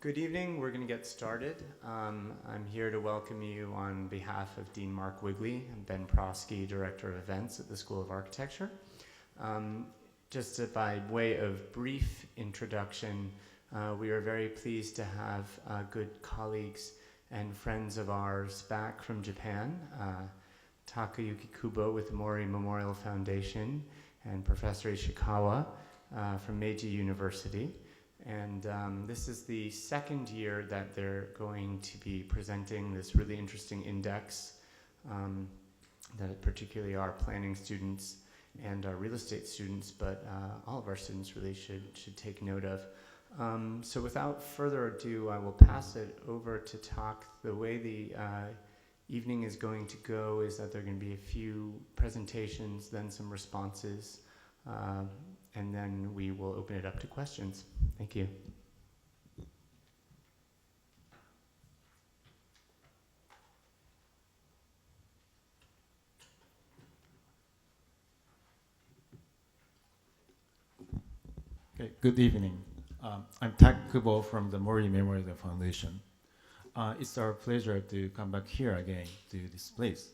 Good evening. We're going to get started. I'm here to welcome you on behalf of Dean Mark Wigley and Ben Prosky, Director of Events at the School of Architecture. By way of brief introduction, we are very pleased to have good colleagues and friends of ours back from Japan, Takayuki Kubo with the Mori Memorial Foundation and Professor Ichikawa from Meiji University. And this is the second year that they're going to be presenting this really interesting index that particularly our planning students and our real estate students, but all of our students really should take note of. So without further ado, I will pass it over to talk. The way the evening is going to go is that there are going to be a few presentations, then some responses, and then we will open it up to questions. Thank you. Okay, good evening. I'm Tak Kubo from the Mori Memorial Foundation. It's our pleasure to come back here again to this place.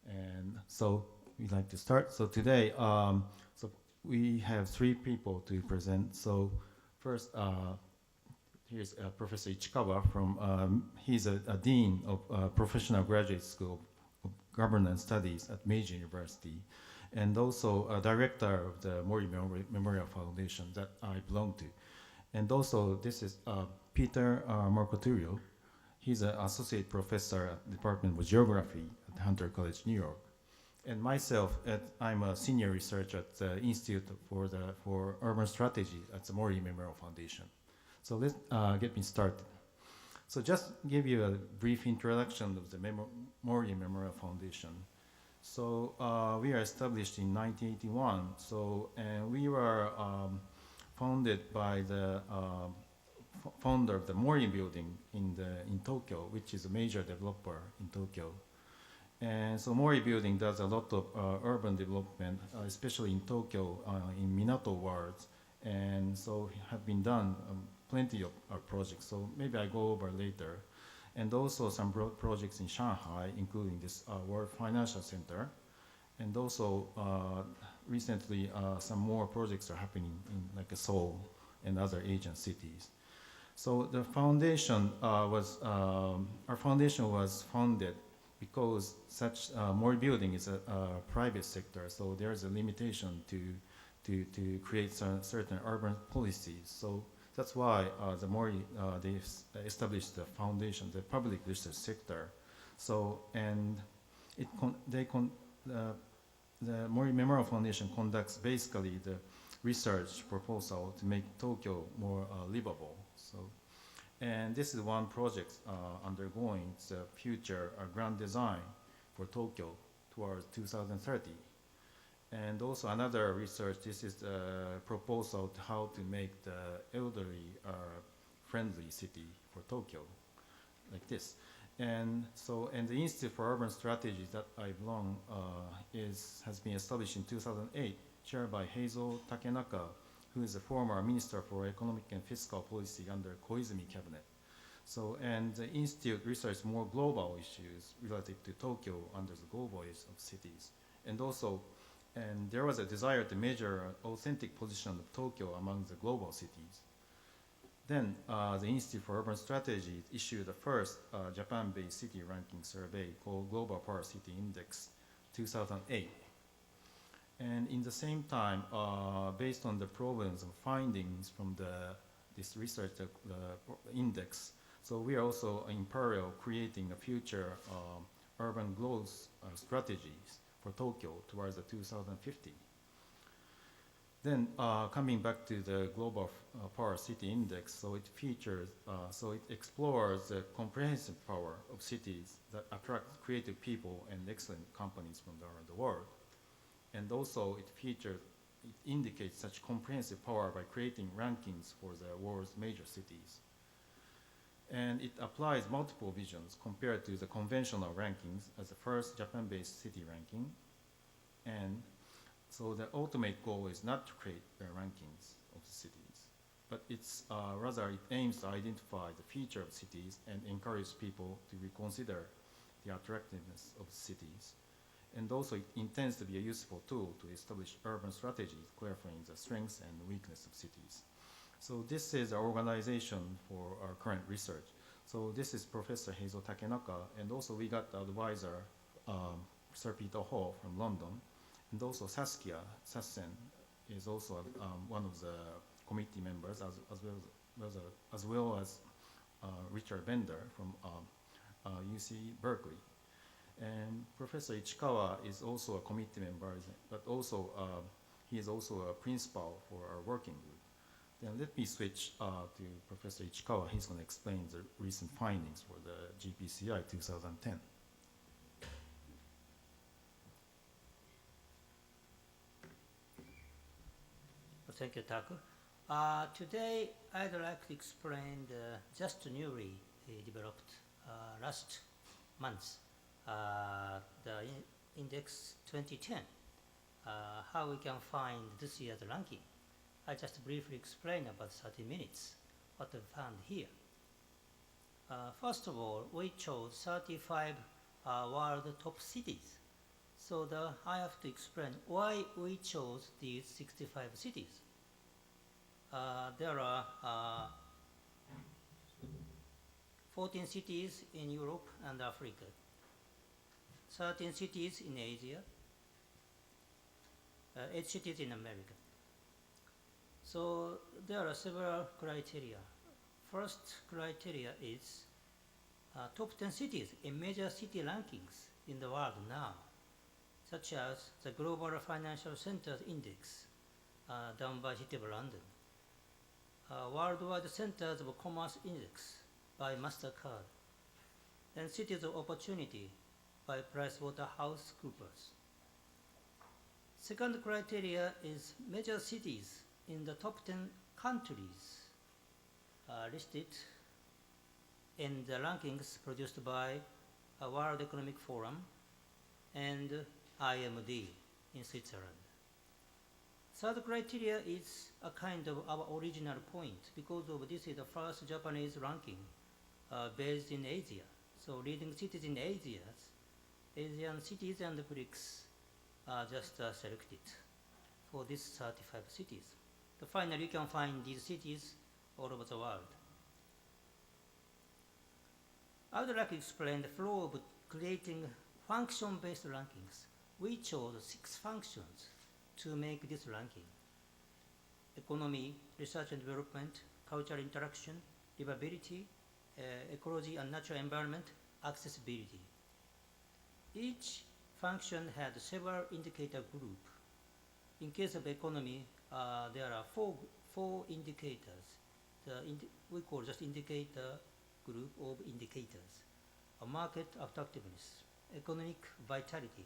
And so we'd like to start. So today, we have three people to present. So first, here's Professor Ichikawa from, he's a dean of Professional Graduate School of Governance Studies at Meiji University, and also a director of the Mori Memorial Foundation that I belong to. And also, this is Peter Marcotullio. He's an associate professor at the Department of Geography at Hunter College, New York. And myself, I'm a senior researcher at the Institute for Urban Strategy at the Mori Memorial Foundation. So let's get me started. So just give you a brief introduction of the Mori Memorial Foundation. So we are established in 1981. So and we were founded by the founder of the Mori Building in Tokyo, which is a major developer in Tokyo. And so Mori Building does a lot of urban development, especially in Tokyo, in Minato wards, and so have been done plenty of projects. So maybe I go over later, and also some projects in Shanghai, including this World Financial Center, and also recently some more projects are happening in like Seoul and other Asian cities. So the foundation our foundation was founded because such Mori Building is a private sector, so there's a limitation to create certain urban policies. So that's why the Mori they established the foundation, the public research sector. So and the Mori Memorial Foundation conducts basically the research proposal to make Tokyo more livable. So. And this is one project undergoing the future grand design for Tokyo towards 2030. And also another research, this is a proposal to how to make the elderly friendly city for Tokyo, like this. And so, and the Institute for Urban Strategy that I belong has been established in 2008, chaired by Heizo Takenaka, who is a former Minister for Economic and Fiscal Policy under Koizumi cabinet. So, and the Institute researches more global issues related to Tokyo under the global age of cities. And also, and there was a desire to measure authentic position of Tokyo among the global cities. Then the Institute for Urban Strategy issued the first Japan-based city ranking survey called Global Power City Index 2008. And in the same time, based on the problems and findings from this research index, so we are also in parallel creating a future urban growth strategies for Tokyo towards the 2050. Then coming back to the Global Power City Index, so it features, so it explores the comprehensive power of cities that attract creative people and excellent companies from around the world. And also it indicates such comprehensive power by creating rankings for the world's major cities. And it applies multiple visions compared to the conventional rankings as the first Japan-based city ranking. And so the ultimate goal is not to create the rankings of the cities, but rather it aims to identify the future of cities and encourage people to reconsider the attractiveness of cities. And also it intends to be a useful tool to establish urban strategies, clarifying the strengths and weakness of cities. So this is our organization for our current research. So this is Professor Heizo Takenaka, and also we got the advisor, Sir Peter Hall from London, and also Saskia Sassen is also one of the committee members, as well as Richard Bender from UC Berkeley. And Professor Ichikawa is also a committee member, but also he is also a principal for our working group. Then let me switch to Professor Ichikawa. He's going to explain the recent findings for the GPCI 2010. Thank you, Taku. Today, I'd like to explain the just newly developed last month, the index 2010, how we can find this year's ranking. I just briefly explain about 30 minutes what we found here. First of all, we chose 35 world top cities. So I have to explain why we chose these 65 cities. There are 14 cities in Europe and Africa, 13 cities in Asia, 8 cities in America. So there are several criteria. First criteria is top 10 cities in major city rankings in the world now, such as the Global Financial Centers Index done by City of London, Worldwide Centers of Commerce Index by MasterCard, and Cities of Opportunity by PricewaterhouseCoopers. Second criteria is major cities in the top 10 countries listed in the rankings produced by World Economic Forum and IMD in Switzerland. Third criteria is a kind of our original point because of this is the first Japanese ranking based in Asia. So leading cities in Asian cities and BRICS are just selected for these 35 cities. So finally, you can find these cities all over the world. I would like to explain the flow of creating function-based rankings. We chose 6 functions to make this ranking: economy, research and development, cultural interaction, livability, ecology and natural environment, accessibility. Each function had several indicator groups. In case of economy, there are four indicators. We call just indicator group of indicators: market attractiveness, economic vitality,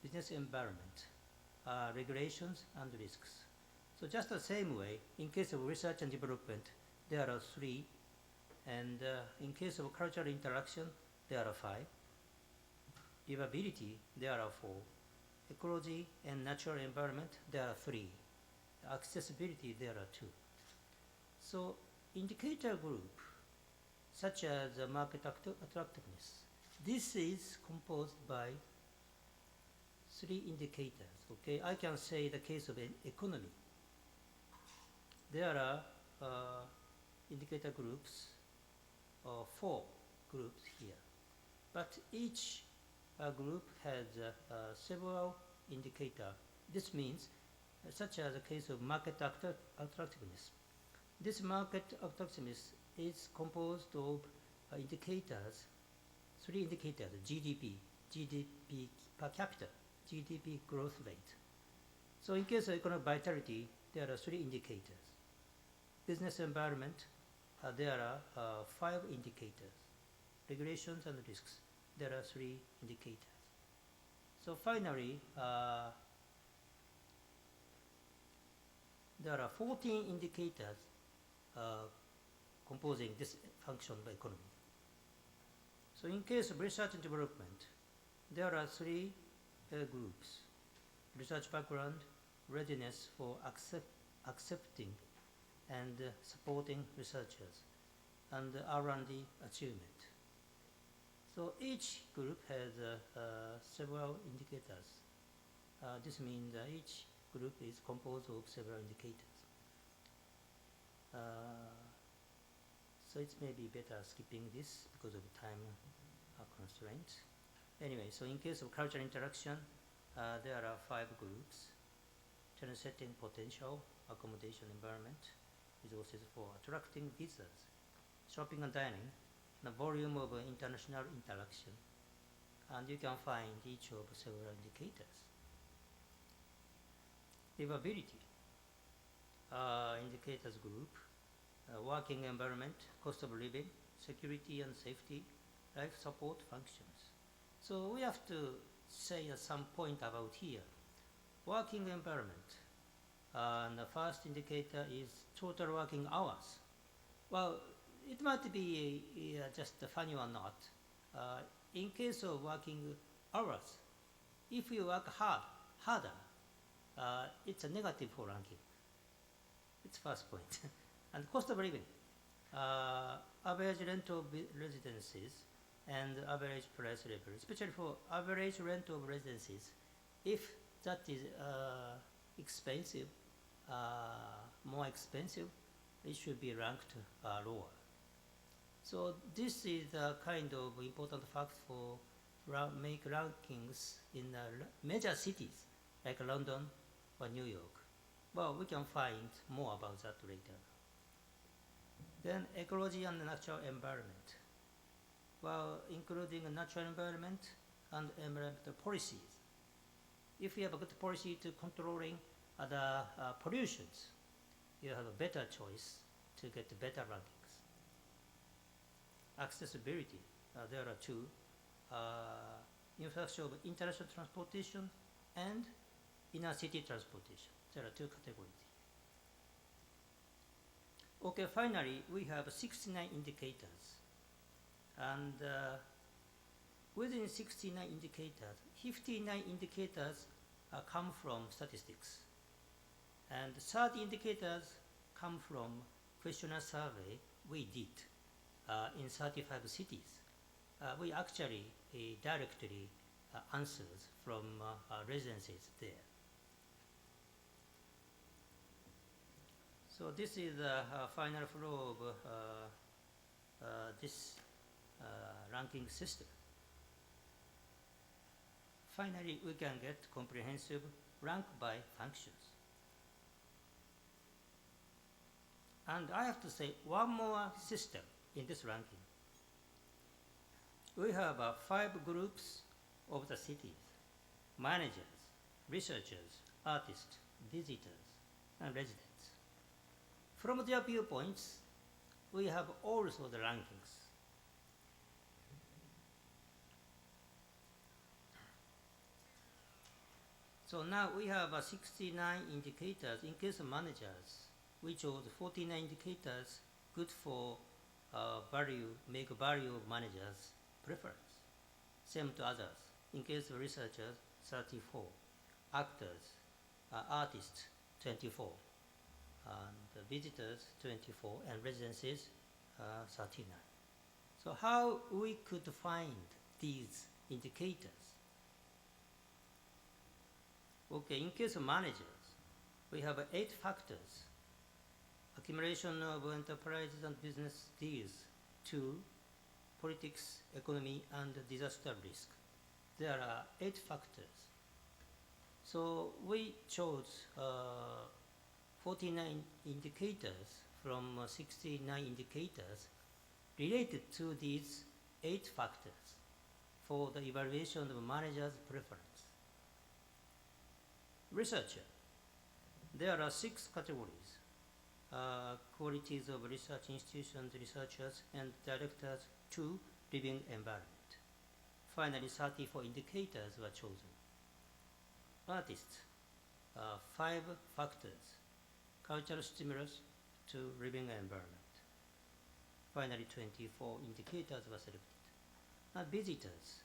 business environment, regulations and risks. So just the same way, in case of research and development, there are 3, and in case of cultural interaction, there are 5. Livability, there are 4. Ecology and natural environment, there are 3. Accessibility, there are 2. So indicator group, such as market attractiveness, this is composed by 3 indicators. Okay, I can say the case of an economy. There are indicator groups, 4 groups here, but each group has several indicators. This means, such as the case of market attractiveness. This market attractiveness is composed of indicators, 3 indicators: GDP, GDP per capita, GDP growth rate. So in case of economic vitality, there are 3 indicators. Business environment, there are 5 indicators. Regulations and risks, there are 3 indicators. So finally, there are 14 indicators composing this function of economy. So in case of research and development, there are 3 groups: research background, readiness for accepting and supporting researchers and R&D achievement. So each group has several indicators. This means each group is composed of several indicators. So it may be better skipping this because of time constraints. Anyway, so in case of cultural interaction, there are 5 groups: trend setting, potential, accommodation, environment, resources for attracting visitors, shopping and dining, the volume of international interaction, and you can find each of several indicators. Livability indicators group, working environment, cost of living, security and safety, life support functions. So we have to say at some point about here. Working environment. And the first indicator is total working hours. Well, it might be just funny or not. In case of working hours, if you work harder, it's a negative for ranking. It's first point. And cost of living. Average rent of residences and average price level, especially for average rent of residences. If that is expensive, more expensive, it should be ranked lower. So this is a kind of important fact for make rankings in major cities like London or New York. Well, we can find more about that later. Then ecology and natural environment. Well, including natural environment and environmental policies. If you have a good policy to controlling the pollutions, you have a better choice to get better rankings. Accessibility, there are 2. Infrastructure of international transportation and inner city transportation. There are 2 categories. Okay, finally, we have 69 indicators. And within 69 indicators, 59 indicators come from statistics. And 30 indicators come from questionnaire survey we did in 35 cities. We actually directly answers from residences there. So this is the final flow of this ranking system. Finally, we can get comprehensive rank by functions. And I have to say one more system in this ranking. We have 5 groups of the cities: managers, researchers, artists, visitors, and residents. From their viewpoints, we have also the rankings. So now we have 69 indicators. In case of managers, we chose 49 indicators good for make value of managers' preference. Same to others. In case of researchers, 34. Actors, artists, 24. And visitors, 24. And residences, 39. So how we could find these indicators? Okay, in case of managers, we have 8 factors. Accumulation of enterprises and business deals. 2, politics, economy, and disaster risk. There are 8 factors. So we chose 49 indicators from 69 indicators related to these 8 factors for the evaluation of manager's preference. Researcher. There are 6 categories. Qualities of research institutions, researchers, and directors. 2, living environment. Finally, 34 indicators were chosen. Artists. 5 factors. Cultural stimulus to living environment. Finally, 24 indicators were selected. And visitors.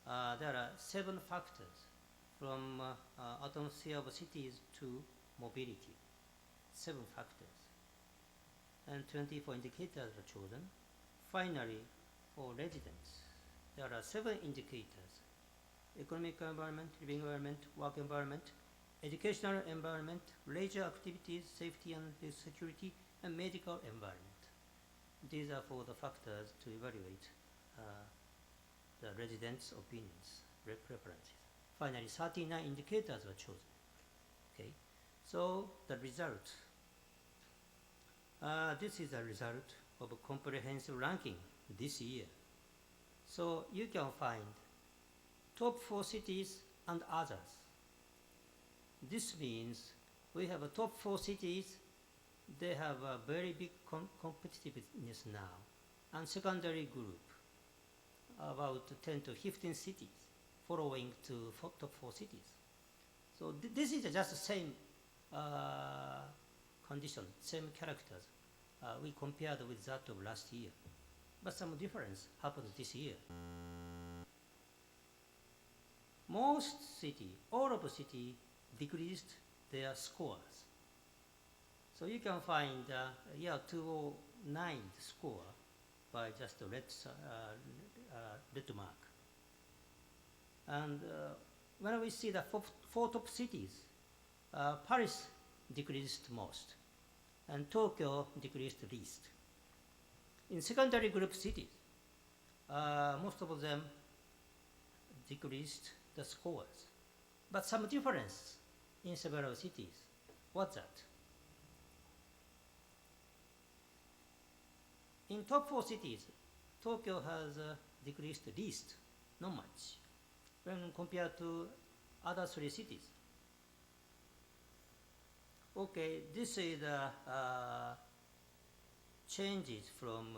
There are 7 factors, from atmosphere of cities to mobility. 7 factors. and 24 indicators are chosen. Finally, for residents, there are 7 indicators: economic environment, living environment, work environment, educational environment, leisure activities, safety and security, and medical environment. These are for the factors to evaluate the residents' opinions, preferences. Finally, 39 indicators were chosen. Okay, so the result. This is a result of a comprehensive ranking this year. So you can find top 4 cities and others. This means we have a top 4 cities. They have a very big competitiveness now, and secondary group about 10 to 15 cities following to top 4 cities. So this is just the same condition, same characters we compared with that of last year, but some difference happened this year. Most city, all of the city decreased their scores. So you can find year 2009 score by just a red mark. And when we see the 4 top cities, Paris decreased most, and Tokyo decreased least. In secondary group cities, most of them decreased the scores, but some difference in several cities. What's that? In top 4 cities, Tokyo has decreased least, not much, when compared to other 3 cities. Okay, this is the changes from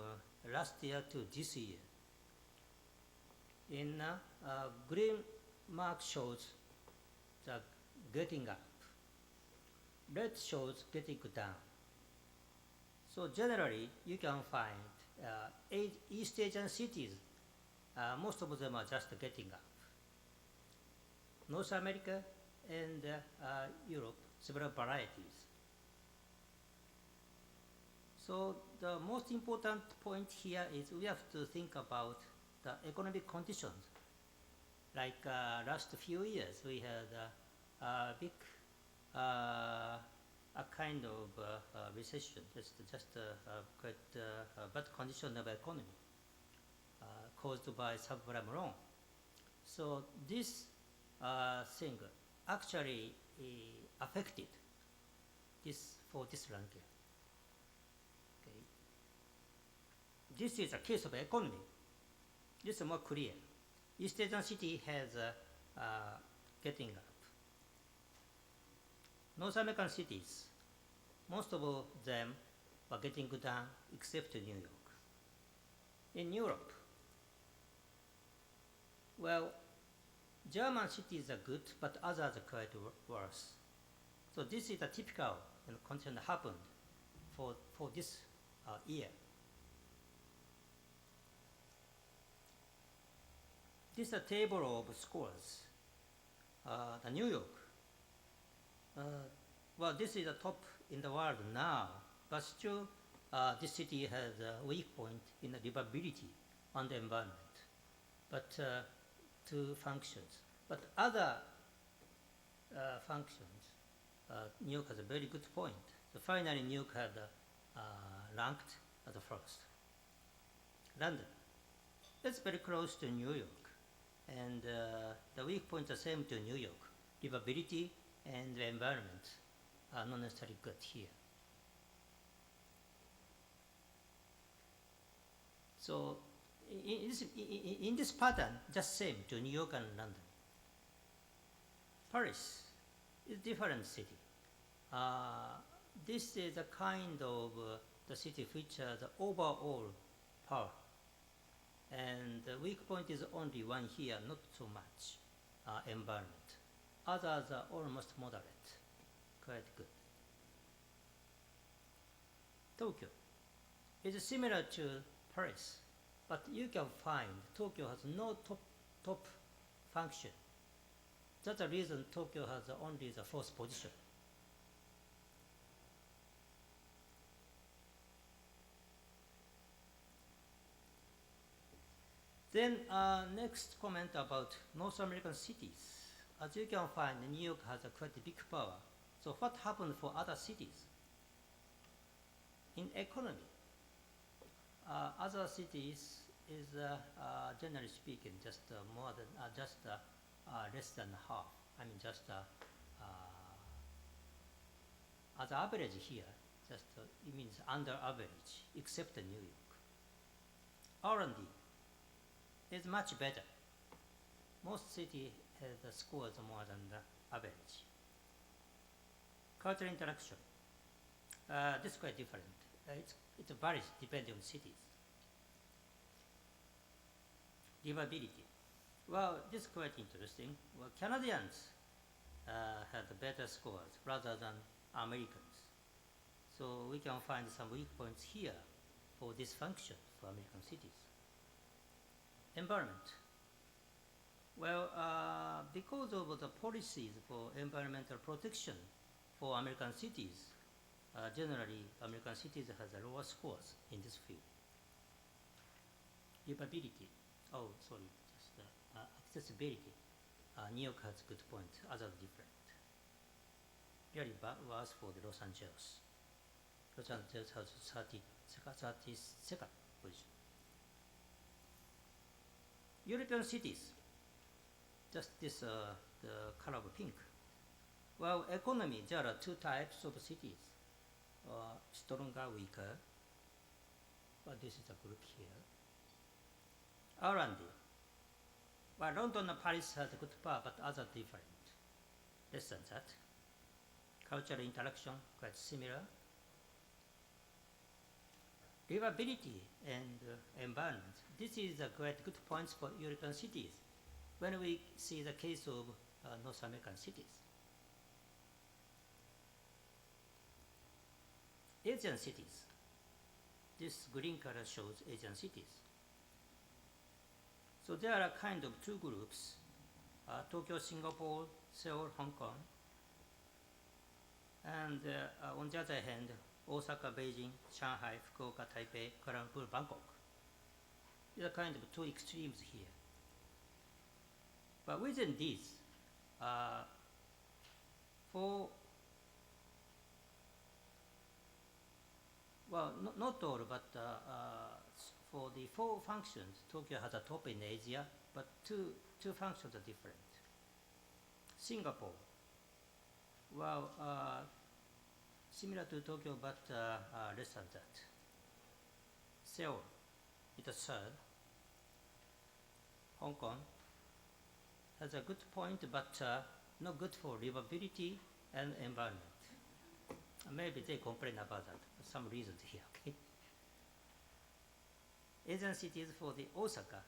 last year to this year. In green mark shows the getting up, red shows getting down. So generally, you can find East Asian cities, most of them are just getting up. North America and Europe, several varieties. So the most important point here is we have to think about the economic conditions. Like last few years, we had a big a kind of recession, just quite bad condition of economy caused by subprime loan. So this thing actually affected this ranking. Okay. This is a case of economy. This is more clear. East Asian city has getting up. North American cities, most of them were getting down except New York. In Europe, well, German cities are good, but others are quite worse. So this is a typical condition that happened for this year. This is a table of scores. The New York, well, this is the top in the world now, but still this city has a weak point in the livability on the environment, but 2 functions. But other functions, New York has a very good point. So finally, New York had ranked as the first. London, that's very close to New York, and the weak points are same to New York. Livability and the environment are not necessarily good here. So in this pattern, just same to New York and London. Paris is a different city. This is a kind of the city which has the overall power. And the weak point is only one here, not so much environment. Others are almost moderate, quite good. Tokyo is similar to Paris, but you can find Tokyo has no top function. That's the reason Tokyo has only the 4th position. Then next comment about North American cities. As you can find, New York has a quite big power. So what happened for other cities? In economy, other cities is generally speaking just more than less than half. I mean just as average here, just it means under average, except New York. R&D is much better. Most city has the scores more than the average. Cultural interaction, this is quite different. It varies depending on cities. Livability, well, this is quite interesting. Well, Canadians had better scores rather than Americans. So we can find some weak points here for this function for American cities. Environment. Well, because of the policies for environmental protection for American cities, generally American cities has a lower scores in this field. Livability. Oh, sorry, just accessibility. New York has good points, others different. Really worse for the Los Angeles. Los Angeles has 32nd position. European cities, just this the color of pink. Well, economy, there are two types of cities, stronger, weaker, but this is a group here. R&D, well, London and Paris has a good power, but others different, less than that. Cultural interaction, quite similar. Livability and environment. This is a quite good points for European cities when we see the case of North American cities. Asian cities. This green color shows Asian cities. So there are kind of two groups, Tokyo, Singapore, Seoul, Hong Kong. And on the other hand, Osaka, Beijing, Shanghai, Fukuoka, Taipei, Kuala Lumpur, Bangkok. These are kind of two extremes here. But within these, not all, but for the four functions, Tokyo has a top in Asia, but two functions are different. Singapore, well, similar to Tokyo, but less than that. Seoul, it is third. Hong Kong has a good point, but not good for livability and environment. Maybe they complain about that for some reasons here. Okay. Asian cities for the Osaka,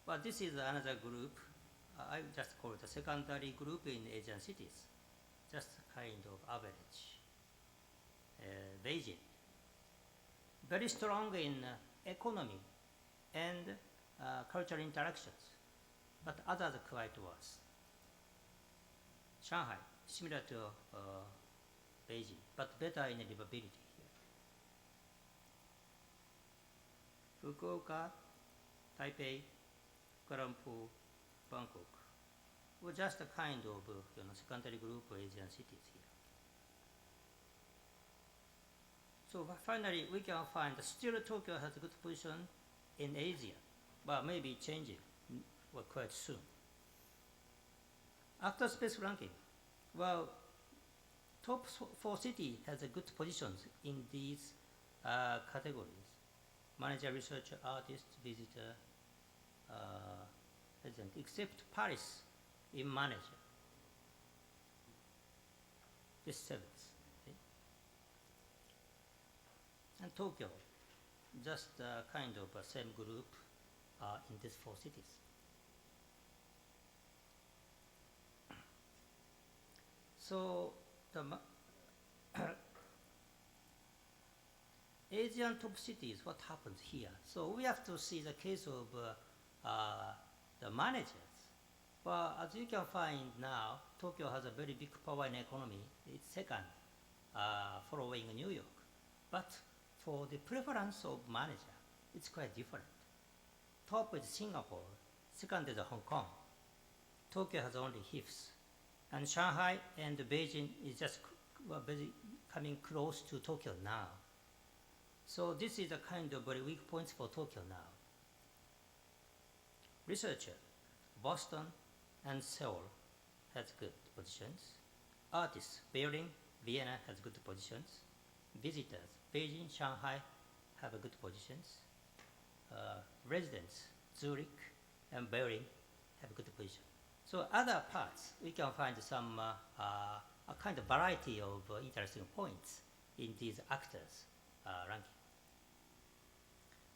but this is another group. I just call it a secondary group in Asian cities, just kind of average. Beijing, very strong in economy and cultural interactions, but others are quite worse. Shanghai, similar to Beijing, but better in livability here. Fukuoka, Taipei, Kuala Lumpur, Bangkok, were just a kind of secondary group of Asian cities here. So finally, we can find still Tokyo has a good position in Asia, but maybe changing quite soon. Actor space ranking, well, top 4 cities has a good positions in these categories. Manager, researcher, artist, visitor, resident, except Paris in manager. This 7th. And Tokyo, just kind of same group in these 4 cities. So the Asian top cities, what happens here? So we have to see the case of the managers. But as you can find now, Tokyo has a very big power in economy. It's second, following New York. But for the preference of manager, it's quite different. top is Singapore, second is Hong Kong. Tokyo has only fifth. And Shanghai and Beijing is just coming close to Tokyo now. So this is a kind of very weak points for Tokyo now. Researcher, Boston and Seoul has good positions. Artists, Berlin, Vienna has good positions. Visitors, Beijing, Shanghai have good positions. Residents, Zurich and Berlin have good position. So other parts, we can find some a kind of variety of interesting points in these actors ranking.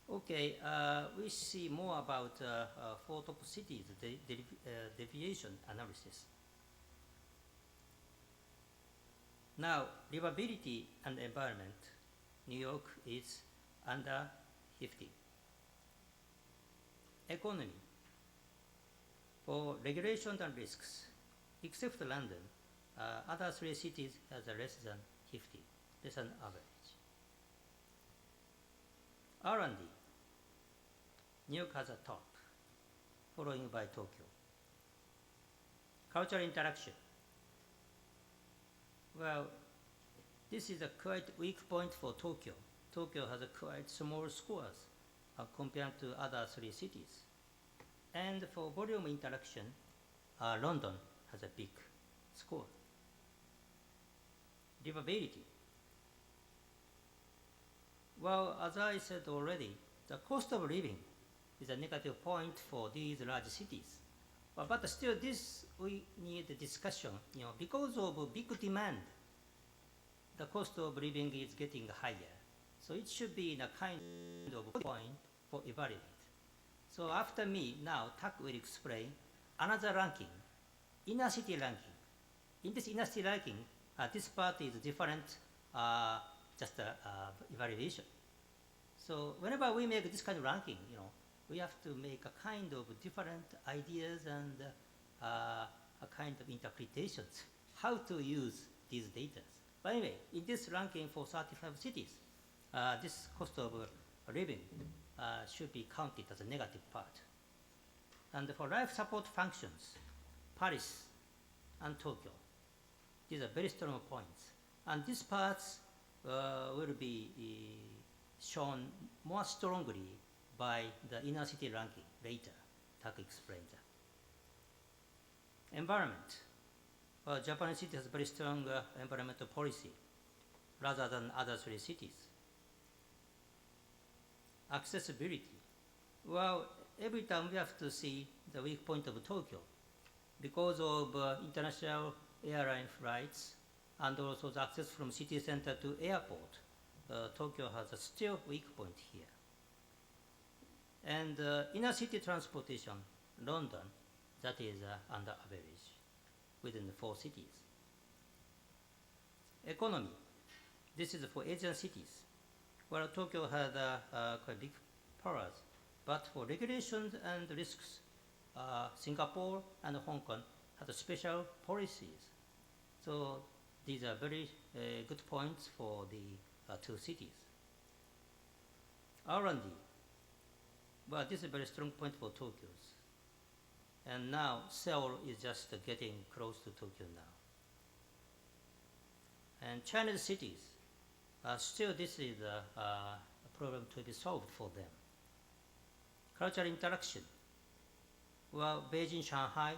Okay, we see more about four top cities, deviation analysis. Now, livability and environment, New York is under 50. Economy, for regulation and risks, except London, other three cities has a less than 50, less than average. R&D, New York has a top, following by Tokyo. Cultural interaction. Well, this is a quite weak point for Tokyo. Tokyo has a quite small scores compared to other three cities. And for volume interaction, London has a big score. Livability. Well, as I said already, the cost of living is a negative point for these large cities. But still this, we need a discussion, because of big demand, the cost of living is getting higher. So it should be in a kind of point for evaluate. So after me, now Tak will explain another ranking, inner city ranking. In this inner city ranking, this part is different, just evaluation. So whenever we make this kind of ranking, we have to make a kind of different ideas and a kind of interpretations, how to use these data. But anyway, in this ranking for 35 cities, this cost of living should be counted as a negative part. And for life support functions, Paris and Tokyo, these are very strong points. And these parts will be shown more strongly by the inner city ranking later. Tak explains that. Environment. Well, Japanese city has very strong environmental policy rather than other three cities. Accessibility. Well, every time we have to see the weak point of Tokyo because of international airline flights and also the access from city center to airport. Tokyo has a still weak point here. And inner city transportation, London, that is under average within the four cities. Economy, this is for Asian cities. Well, Tokyo had quite big powers, but for regulations and risks, Singapore and Hong Kong had special policies. So these are very good points for the two cities. R&D. Well, this is a very strong point for Tokyo's. And now Seoul is just getting close to Tokyo now. And Chinese cities, still this is a problem to be solved for them. Cultural interaction. Well, Beijing, Shanghai,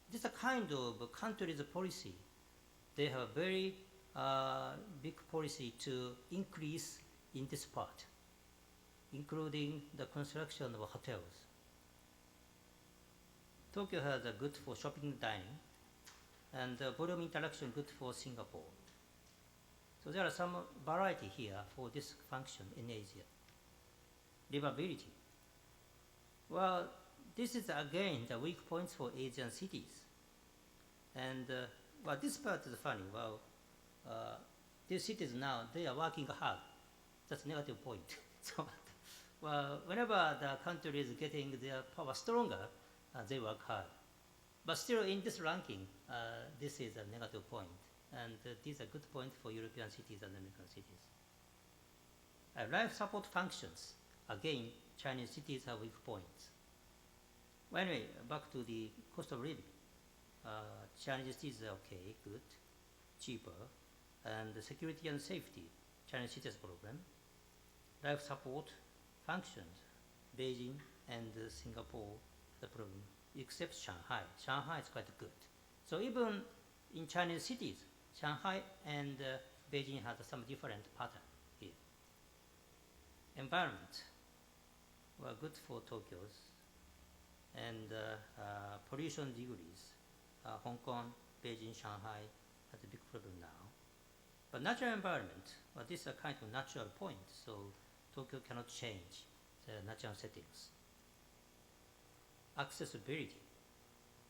this is a kind of country's policy. They have a very big policy to increase in this part, including the construction of hotels. Tokyo has a good for shopping and dining, and volume interaction good for Singapore. So there are some variety here for this function in Asia. Livability. Well, this is again the weak points for Asian cities. And well, this part is funny. Well, these cities now, they are working hard. That's a negative point. So, well, whenever the country is getting their power stronger, they work hard. But still in this ranking, this is a negative point. And these are good points for European cities and American cities. Life support functions. again, Chinese cities have weak points. Well, anyway, back to the cost of living. Chinese cities are okay, good, cheaper, and the security and safety, Chinese cities problem. Life support functions, Beijing and Singapore, the problem, except Shanghai. Shanghai is quite good. So even in Chinese cities, Shanghai and Beijing has some different pattern here. Environment, well, good for Tokyo's, and pollution degrees. Hong Kong, Beijing, Shanghai has a big problem now. But natural environment, well, this is a kind of natural point, so Tokyo cannot change the natural settings. Accessibility.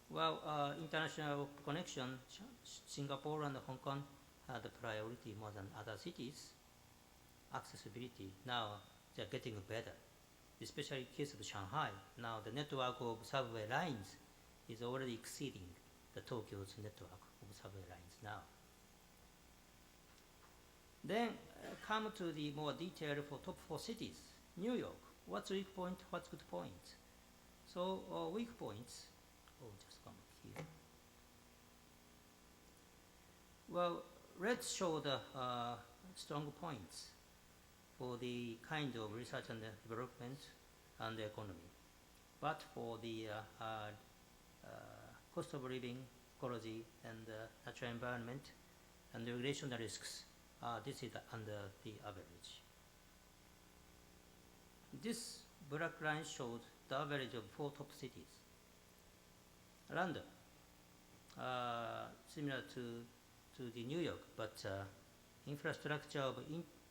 Well, international connection, Singapore and Hong Kong had a priority more than other cities. Accessibility, now they're getting better, especially in case of Shanghai. Now the network of subway lines is already exceeding the Tokyo's network of subway lines now. Then come to the more detail for top 4 cities. New York, what's weak point, what's good point? So weak points, just come here. Well, let's show the strong points for the kind of research and development and the economy. But for the cost of living, ecology, and natural environment, and the regulation risks, this is under the average. This black line shows the average of 4 top cities. London, similar to the New York, but infrastructure of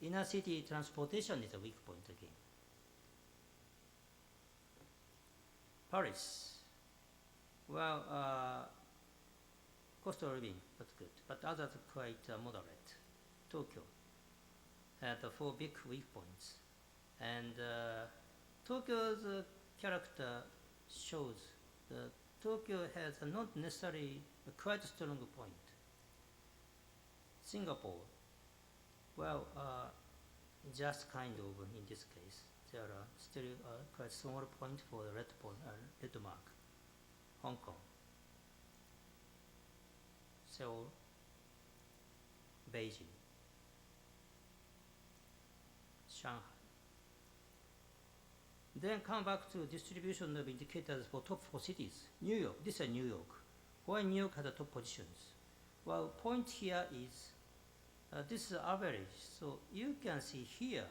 inner city transportation is a weak point again. Paris, well, cost of living, that's good, but others are quite moderate. Tokyo had 4 big weak points, and Tokyo's character shows that Tokyo has not necessarily a quite strong point. Singapore, well, just kind of in this case, there are still quite small point for the red mark. Hong Kong, Seoul, Beijing, Shanghai. Then come back to distribution of indicators for top 4 cities. New York, this is New York. Why New York has the top positions? Well, point here is this is average. So you can see here,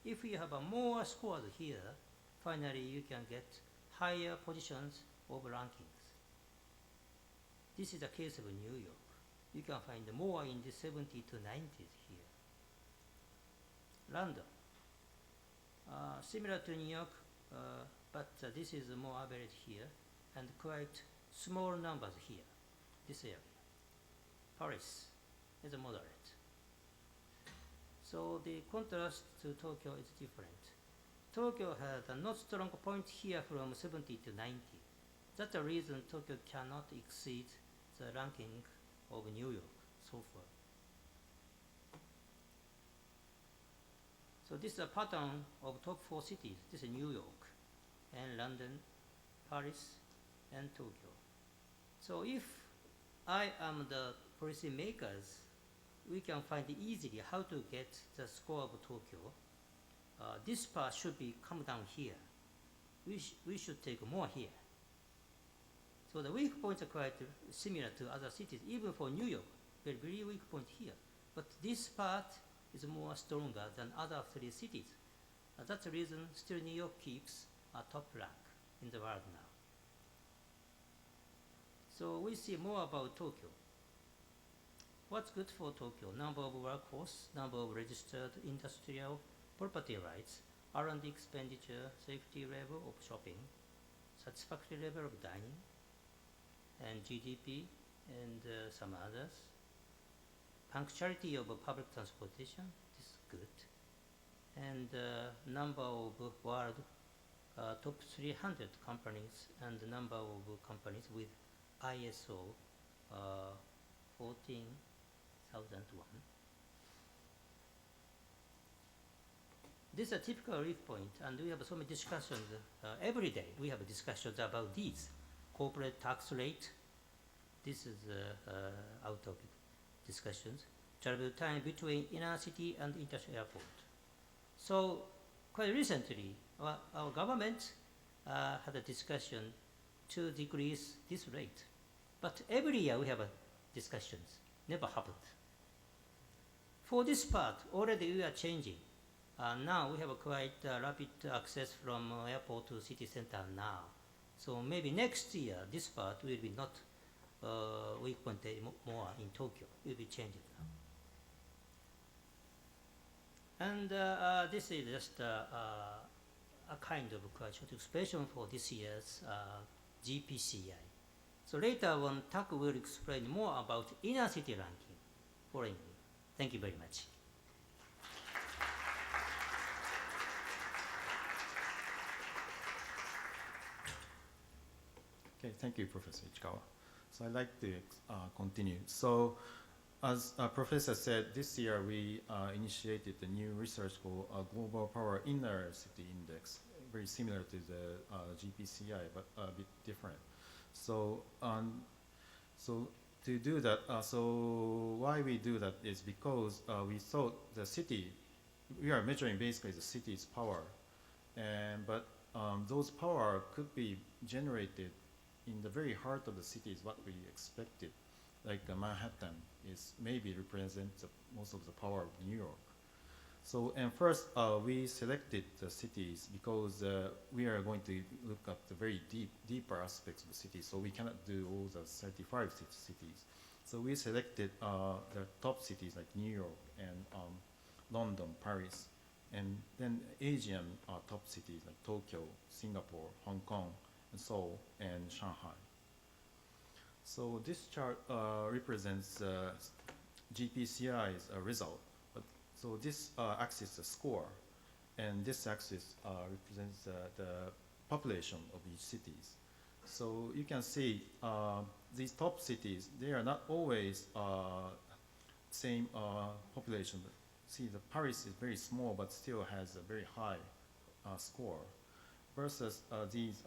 if you have more scores here, finally you can get higher positions of rankings. This is the case of New York. You can find more in the 70s to 90s here. London, similar to New York, but this is more average here, and quite small numbers here, this area. Paris is moderate. So the contrast to Tokyo is different. Tokyo has a not strong point here from 70 to 90. That's the reason Tokyo cannot exceed the ranking of New York so far. So this is a pattern of top 4 cities. This is New York, and London, Paris, and Tokyo. So if I am the policy makers, we can find easily how to get the score of Tokyo. This part should be come down here. We should take more here. So the weak points are quite similar to other cities, even for New York, very weak point here. But this part is more stronger than other 3 cities. That's the reason still New York keeps a top rank in the world now. So we see more about Tokyo. What's good for Tokyo? Number of workforce, number of registered industrial property rights, R&D expenditure, safety level of shopping, satisfactory level of dining, and GDP, and some others. Punctuality of public transportation, this is good. And number of world top 300 companies, and the number of companies with ISO 14001. this is a typical reef point, and we have so many discussions every day. We have discussions about these corporate tax rate. This is out of discussions. Travel time between inner city and international airport. So quite recently, our government had a discussion to decrease this rate. But every year we have discussions. Never happened. For this part, already we are changing. Now we have a quite rapid access from airport to city center now. So maybe next year, this part will be not frequent more in Tokyo. It will be changing now. And this is just a kind of quite short expression for this year's GPCI. So later on, Tak will explain more about inner city ranking following me. Thank you very much. Okay, thank you, Professor Ichikawa. So I'd like to continue. So as Professor said, this year we initiated a new research called Global Power Inner City Index, very similar to the GPCI, but a bit different. So, so to do that, so why we do that is because we thought the city, we are measuring basically the city's power, but those power could be generated in the very heart of the city is what we expected. Like Manhattan is maybe represents most of the power of New York. So, and first we selected the cities because we are going to look at the very deeper aspects of the city. So we cannot do all the 35 cities. So we selected the top cities like New York and London, Paris, and then Asian top cities like Tokyo, Singapore, Hong Kong, and Seoul, and Shanghai. So this chart represents GPCI's result. So this axis is the score, and this axis represents the population of each cities. So you can see these top cities, they are not always same population. See, the Paris is very small, but still has a very high score, versus these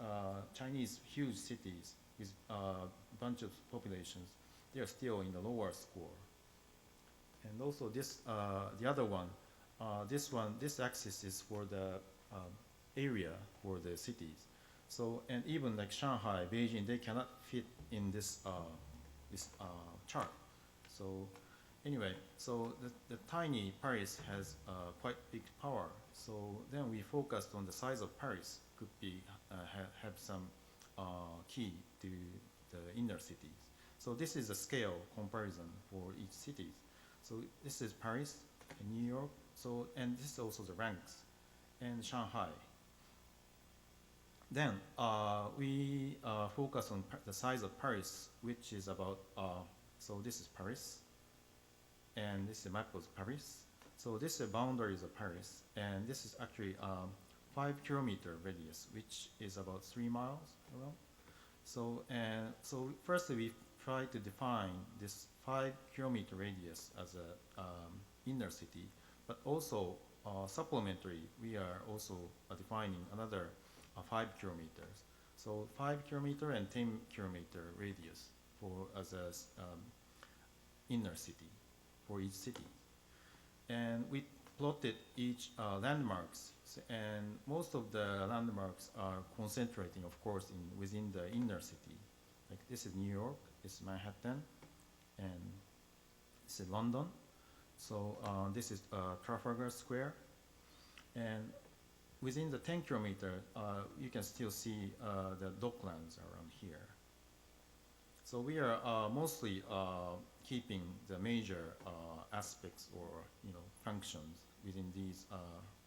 Chinese huge cities with a bunch of populations, they are still in the lower score. And also this, the other one, this axis is for the area for the cities. So, and even like Shanghai, Beijing, they cannot fit in this, chart. So anyway, so the tiny Paris has quite big power. So then we focused on the size of Paris could be, have some key to the inner cities. So this is a scale comparison for each city. So this is Paris and New York. So, and this is also the ranks, and Shanghai. Then we focus on the size of Paris, which is about, so this is Paris, and this is a map of Paris. So this is the boundaries of Paris, and this is actually 5-kilometer radius, which is about 3 miles around. So, and so first we try to define this 5-kilometer radius as a inner city, but also supplementary, we are also defining another 5 kilometers. So 5-kilometer and 10-kilometer radius for as a inner city for each city. And we plotted each landmarks, and most of the landmarks are concentrating, of course, within the inner city. Like this is New York, this is Manhattan, and this is London. So this is Trafalgar Square, and within the 10-kilometer, you can still see the docklands around here. So we are mostly keeping the major aspects or functions within these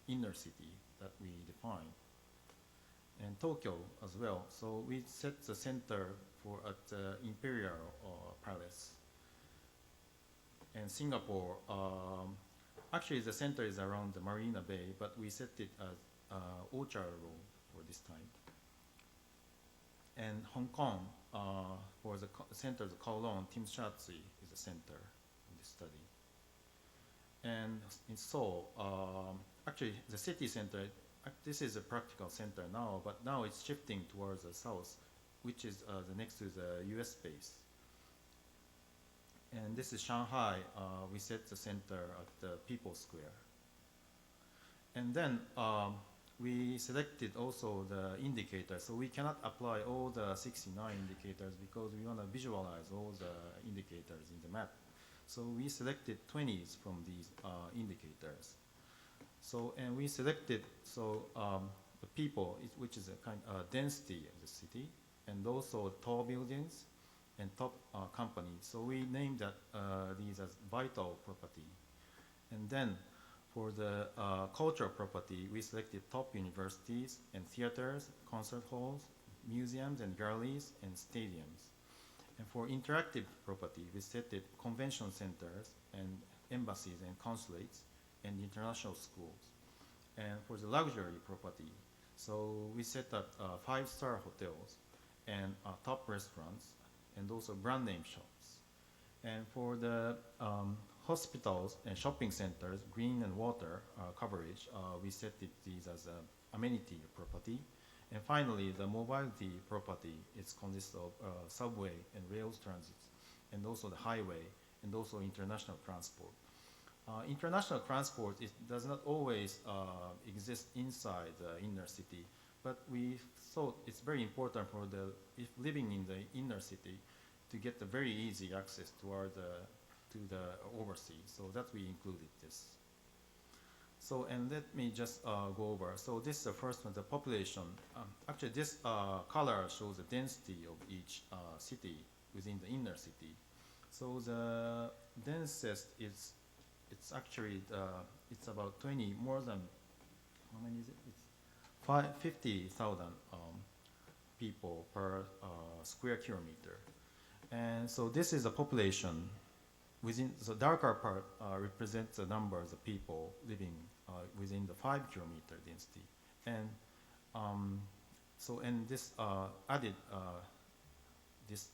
inner city that we define. And Tokyo as well. So we set the center at the Imperial Palace. And Singapore, actually the center is around the Marina Bay, but we set it as Orchard Road for this time. And Hong Kong, for the center of the Kowloon, Tim Shatsi is the center of the study. And in Seoul, actually the city center, this is a practical center now, but now it's shifting towards the south, which is the next to the US base. And this is Shanghai. We set the center at the People Square. And then we selected also the indicators. So we cannot apply all the 69 indicators because we want to visualize all the indicators in the map. So we selected 20s from these indicators. So, and we selected, the people, which is a kind of density of the city, and also tall buildings and top companies. So we named that these as vital property. And then for the cultural property, we selected top universities and theaters, concert halls, museums and galleries, and stadiums. And for interactive property, we selected convention centers and embassies and consulates and international schools. And for the luxury property, so we set up 5-star hotels and top restaurants and also brand name shops. And for the hospitals and shopping centers, green and water coverage, we set these as amenity property. And finally, the mobility property consists of subway and rail transits, and also the highway, and also international transport. International transport does not always exist inside the inner city, but we thought it's very important for if living in the inner city to get the very easy access toward to the overseas. So that we included this. So, and let me just go over. So this is the first one, the population. Actually, this color shows the density of each city within the inner city. So the densest it's actually, it's about 20, more than, how many is it? It's 50,000 people per square kilometer. And so this is a population within, the darker part represents the numbers of people living within the 5-kilometer density. And and this added, this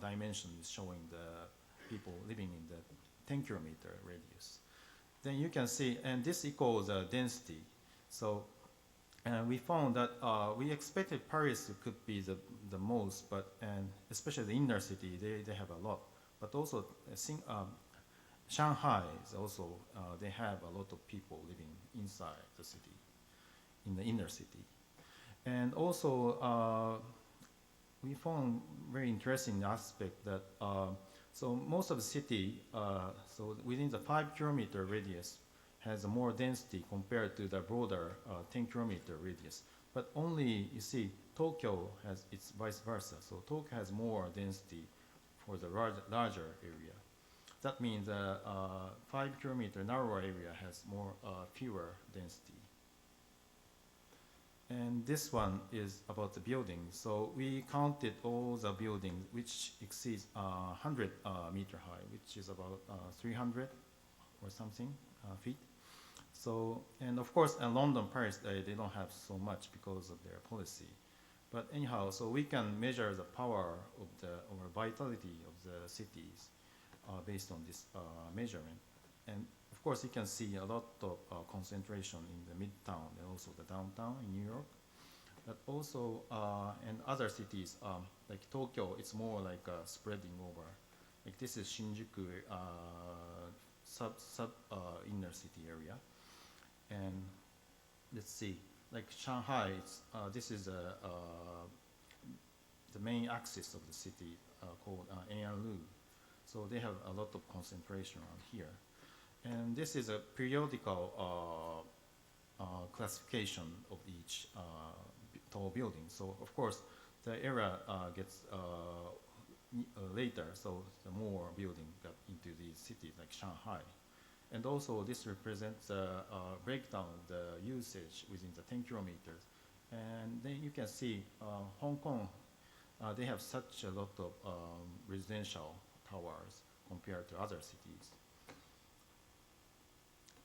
dimension is showing the people living in the 10-kilometer radius. Then you can see, and this equals density. So we found that we expected Paris could be the most, and especially the inner city, they have a lot. But also Shanghai is also, they have a lot of people living inside the city, in the inner city. And also we found very interesting aspect that so most of the city, so within the 5-kilometer radius, has more density compared to the broader 10-kilometer radius. But only, you see, Tokyo has its vice versa. So Tokyo has more density for the larger area. That means the 5-kilometer narrower area has fewer density. And this one is about the buildings. So we counted all the buildings which exceeds 100 meter high, which is about 300 or something feet. So, and of course, in London, Paris, they don't have so much because of their policy. But anyhow, so we can measure the power of or vitality of the cities based on this measurement. And of course, you can see a lot of concentration in the midtown and also the downtown in New York. But also in other cities, like Tokyo, it's more like spreading over. Like this is Shinjuku sub inner city area. And let's see, like Shanghai, this is the main axis of the city called Anlu. So they have a lot of concentration around here. And this is a periodical classification of each tall building. So of course, the era gets later, so the more building got into these cities like Shanghai. And also this represents a breakdown of the usage within the 10 kilometers. And then you can see Hong Kong, they have such a lot of residential towers compared to other cities.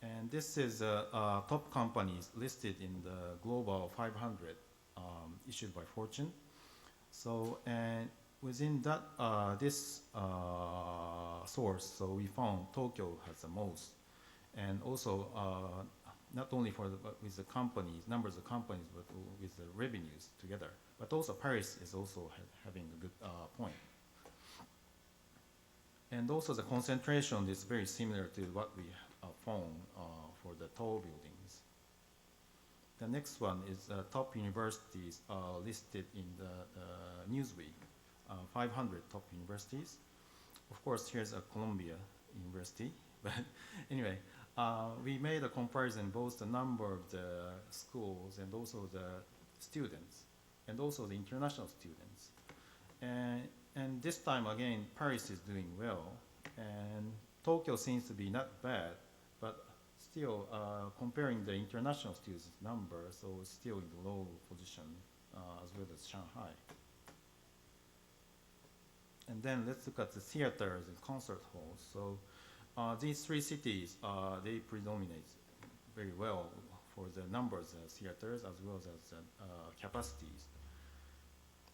And this is top companies listed in the Global 500 issued by Fortune. So, and within that, this source, so we found Tokyo has the most. And also, not only with the companies, numbers of companies, but with the revenues together. But also Paris is also having a good point. And also the concentration is very similar to what we found for the tall buildings. The next one is top universities listed in the Newsweek, 500 top universities. Of course, here's a Columbia University, but anyway, we made a comparison both the number of the schools and also the students, and also the international students. And this time again, Paris is doing well, and Tokyo seems to be not bad, but still comparing the international students number, so it's still in the low position as well as Shanghai. And then let's look at the theaters and concert halls. So these three cities, they predominate very well for the numbers of theaters as well as capacities.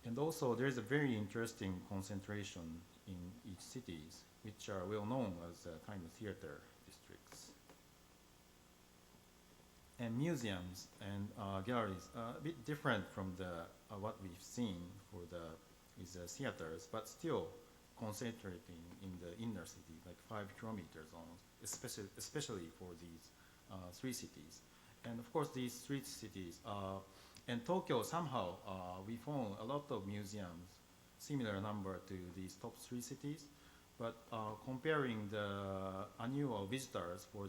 And also there's a very interesting concentration in each cities, which are well known as kind of theater districts. And museums and galleries are a bit different from the what we've seen for with the theaters, but still concentrating in the inner city, like 5 kilometer zones, especially for these 3 cities. And of course, these 3 cities, and Tokyo somehow, we found a lot of museums, similar number to these top 3 cities, but comparing the annual visitors for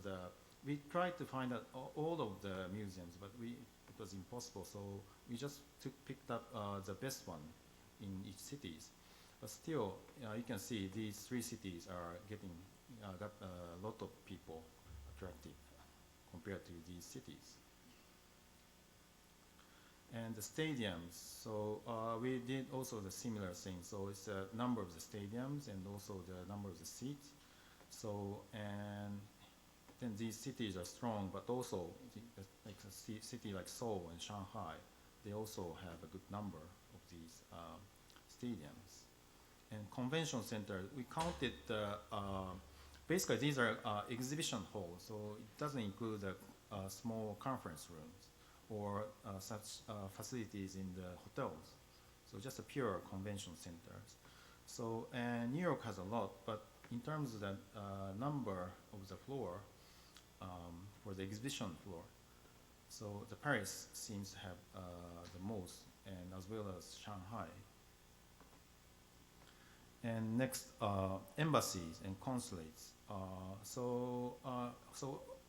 we tried to find out all of the museums, but it was impossible, so we just picked up the best one in each cities. But still, you can see these 3 cities are got a lot of people attractive compared to these cities. And the stadiums, so we did also the similar thing. So it's the number of the stadiums and also the number of the seats. So, and then these cities are strong, but also like a city like Seoul and Shanghai, they also have a good number of these stadiums. And convention center, we counted basically these are exhibition halls, so it doesn't include the small conference rooms or such facilities in the hotels. So just a pure convention centers. So, and New York has a lot, but in terms of the number of the floor for the exhibition floor, so the Paris seems to have the most, and as well as Shanghai. And next, embassies and consulates. So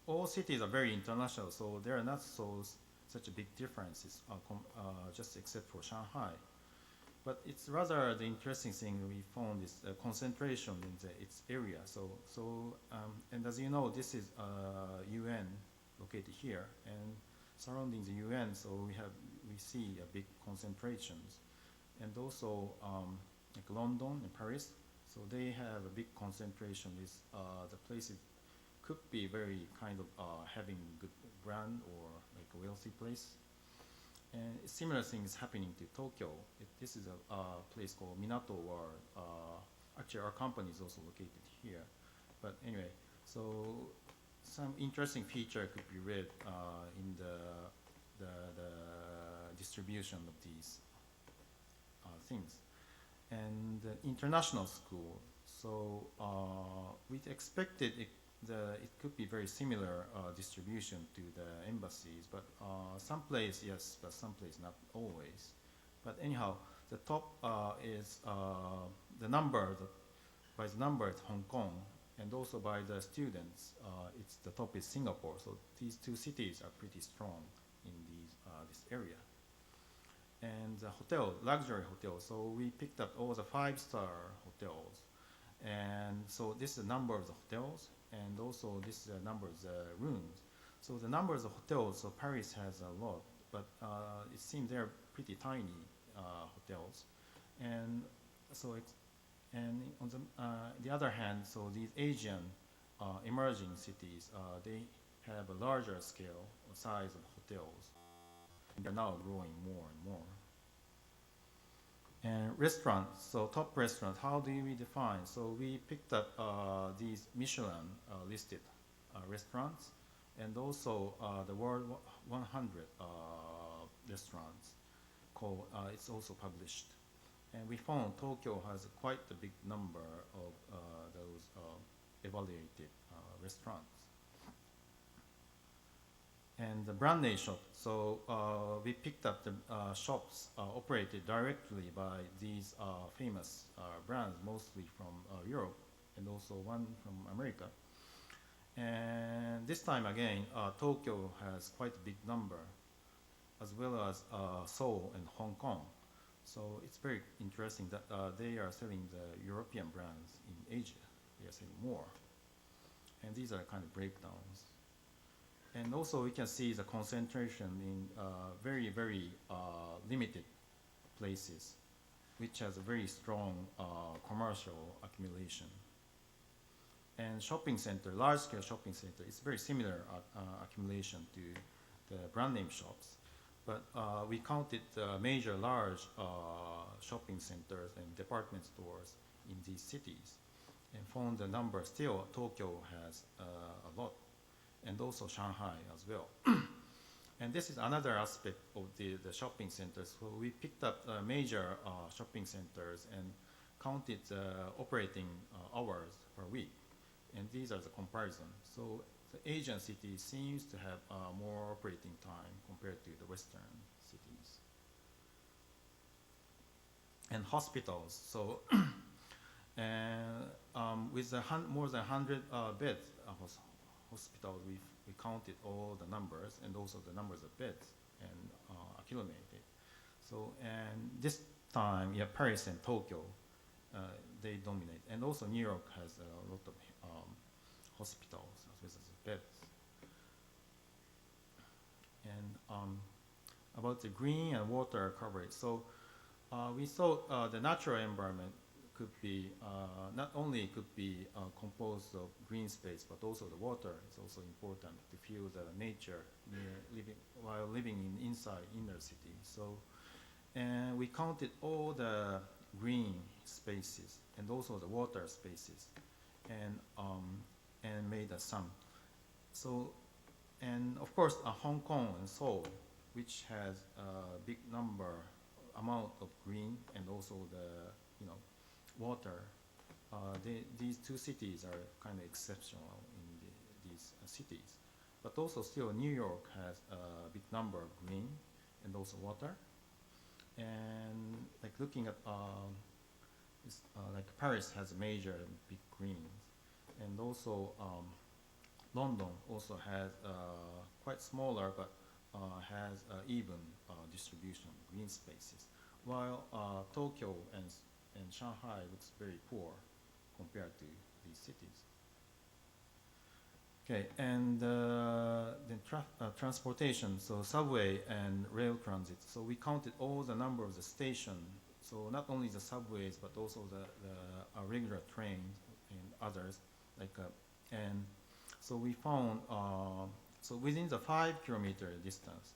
all cities are very international, so there are not such a big differences, just except for Shanghai. But it's rather the interesting thing we found is concentration in its area. And as you know, this is UN located here, and surrounding the UN, so we see a big concentrations, and also like London and Paris, so they have a big concentration. With the places could be very kind of having good brand or like a wealthy place. And a similar thing is happening to Tokyo. This is a place called Minato, or actually our company is also located here. But anyway, so some interesting feature could be read in the distribution of these things. And the international school, so we expected it could be very similar distribution to the embassies, but some place yes, but some place not always. But anyhow, the top is the number, by the number it's Hong Kong, and also by the students, the top is Singapore. So these 2 cities are pretty strong in this area. And the hotel, luxury hotels, so we picked up all the 5-star hotels. And so this is the number of the hotels, and also this is the number of the rooms. So the numbers of hotels, so Paris has a lot, but it seems they're pretty tiny hotels. And so on the other hand, so these Asian emerging cities, they have a larger scale or size of hotels. They're now growing more and more. And restaurants, so top restaurants, how do we define? So we picked up these Michelin listed restaurants, and also the World 100 restaurants. It's also published. And we found Tokyo has quite a big number of those evaluated restaurants. And the brand name shop. So we picked up the shops operated directly by these famous brands, mostly from Europe, and also one from America. And this time again, Tokyo has quite a big number, as well as Seoul and Hong Kong. So it's very interesting that they are selling the European brands in Asia. They are selling more. And these are kind of breakdowns. And also we can see the concentration in very, very limited places, which has a very strong commercial accumulation. And shopping center, large-scale shopping center, it's very similar accumulation to the brand name shops. But we counted major large shopping centers and department stores in these cities and found the number still Tokyo has a lot, and also Shanghai as well. And this is another aspect of the shopping centers. So we picked up major shopping centers and counted operating hours per week. And these are the comparison. So the Asian city seems to have more operating time compared to the Western cities. And hospitals. So with the more than 100 beds hospital, we counted all the numbers and also the numbers of beds and accumulated. So and this time, yeah, Paris and Tokyo, they dominate. And also New York has a lot of hospitals as well as beds. And about the green and water coverage. So we thought the natural environment could be not only could be composed of green space, but also the water is also important to feel the nature while living inside inner city. So, and we counted all the green spaces and also the water spaces, and made a sum. So, and of course, Hong Kong and Seoul, which has a big amount of green and also the water. These two cities are kind of exceptional in these cities, but also still New York has a big number of green and also water. And like looking at like Paris has a major big greens, and also London also has quite smaller but has even distribution of green spaces, while Tokyo and Shanghai looks very poor compared to these cities. Okay, and then transportation, so subway and rail transit. So we counted all the number of the stations, so not only the subways, but also the regular trains and others. And so we found, so within the 5-kilometer distance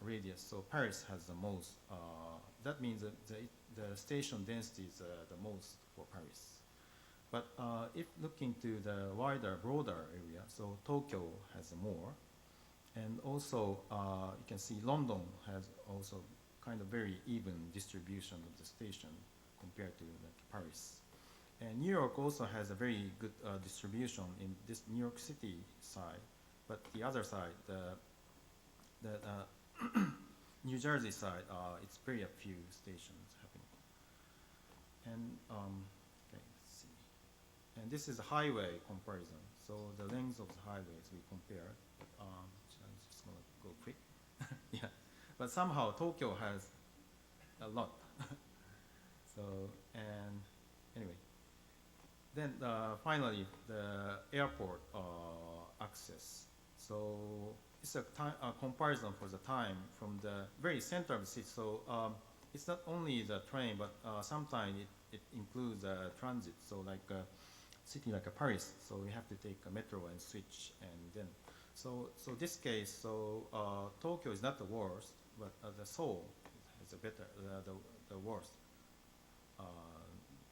radius, so Paris has the most, that means that the station density is the most for Paris. But if looking to the wider, broader area, so Tokyo has more. And also, you can see London has also kind of very even distribution of the station compared to Paris. And New York also has a very good distribution in this New York City side. But the other side, the New Jersey side, it's very few stations happening. And okay, let's see. And this is a highway comparison. So the length of the highways we compared. I'm just gonna go quick. Yeah, but somehow Tokyo has a lot. So, and anyway, then finally the airport access. So it's a comparison for the time from the very center of the city. So it's not only the train, but sometimes it includes transit. So like a city like Paris, so we have to take a metro and switch, and then so this case, so Tokyo is not the worst, but the Seoul has a better the worst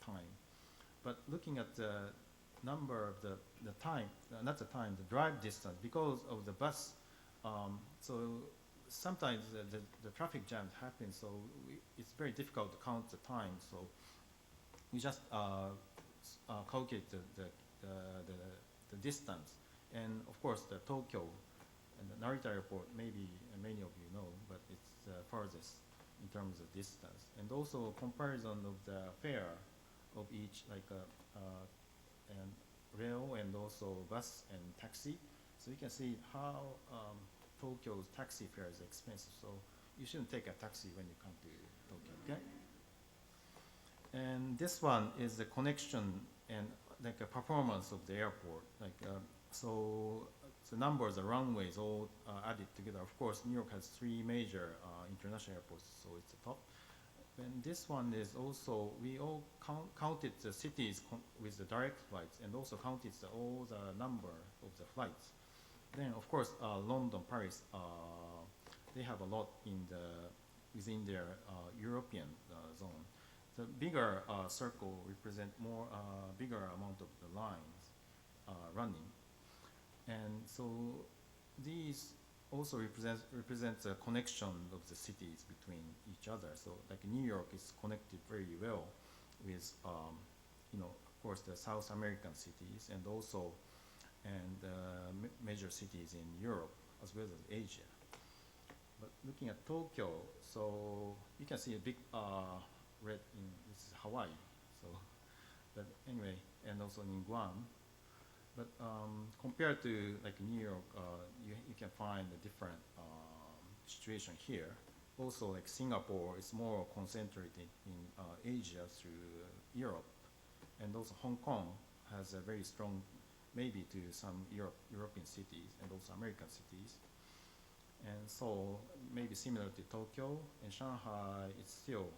time. But looking at the number of the time, not the time, the drive distance, because of the bus. So sometimes the traffic jams happen, so it's very difficult to count the time. So we just calculate the distance. And of course, the Tokyo and the Narita airport, maybe many of you know, but it's the farthest in terms of distance. And also comparison of the fare of each, like and rail and also bus and taxi. So you can see how Tokyo's taxi fare is expensive. So you shouldn't take a taxi when you come to Tokyo, okay? And this one is the connection and like a performance of the airport. Like so the numbers, the runways all added together. Of course, New York has 3 major international airports, so it's the top. And this one is also, we all counted the cities with the direct flights and also counted all the number of the flights. Then, of course, London, Paris, they have a lot within their European zone. The bigger circle represent more bigger amount of the lines running. And so these also represents a connection of the cities between each other. So like New York is connected very well with, of course, the South American cities and also major cities in Europe as well as Asia. But looking at Tokyo, so you can see a big red this is Hawaii. So, but anyway, and also in Guam. But compared to like New York, you can find a different situation here. Also, like Singapore is more concentrated in Asia through Europe, and also Hong Kong has a very strong, maybe to some European cities and also American cities. And so maybe similar to Tokyo and Shanghai, it's still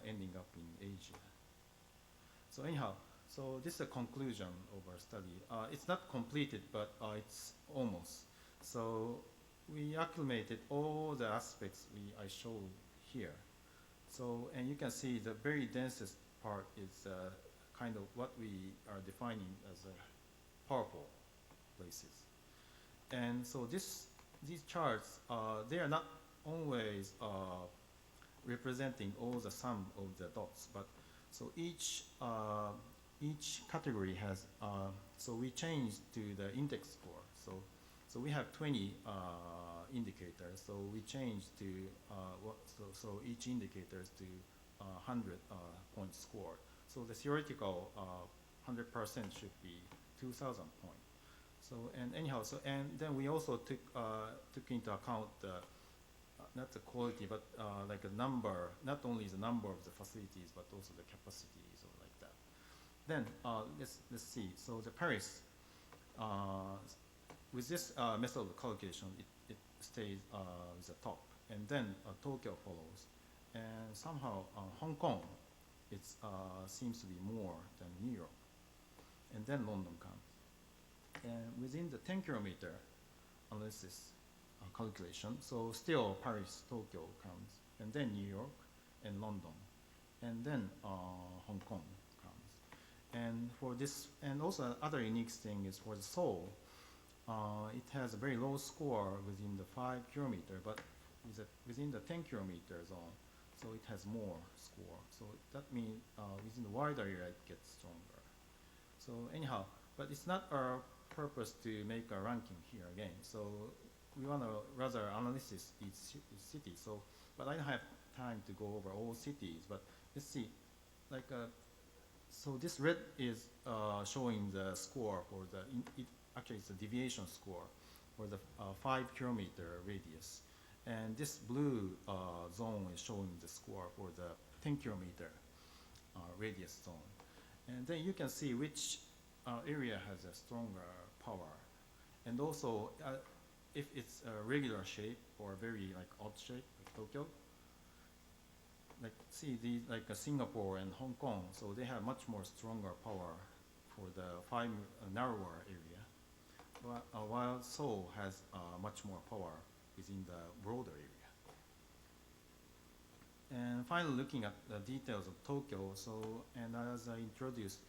ending up in Asia. So anyhow. So this is a conclusion of our study. It's not completed, but it's almost. So we acclimated all the aspects I showed here. So, and you can see the very densest part is kind of what we are defining as powerful places. And so these charts, they are not always representing all the sum of the dots, but so each category has, so we changed to the index score. So we have 20 indicators. So we changed to, so each indicator is to 100 point score. So the theoretical 100% should be 2,000 points. So, and anyhow, so, and then we also took into account not the quality, but like a number, not only the number of the facilities, but also the capacities or like that. Then let's see. So the Paris, with this method of calculation, it stays with the top, and then Tokyo follows, and somehow Hong Kong, it seems to be more than New York, and then London comes. And within the 10 kilometer analysis calculation, so still Paris, Tokyo comes, and then New York and London, and then Hong Kong comes. And for this, and also other unique thing is for the Seoul, it has a very low score within the 5 kilometer, but within the 10 kilometer zone, so it has more score. So that means within the wider area it gets stronger. So anyhow, but it's not our purpose to make a ranking here again. So we want to rather analysis each city. So, but I don't have time to go over all cities. But let's see, like so this red is showing the score for the actually it's a deviation score for the 5 kilometer radius, and this blue zone is showing the score for the 10 kilometer radius zone, and then you can see which area has a stronger power, and also if it's a regular shape or very like odd shape like Tokyo, like see these like Singapore and Hong Kong, so they have much more stronger power for the 5 narrower area, while Seoul has much more power within the broader area. And finally, looking at the details of Tokyo, so, and as I introduced,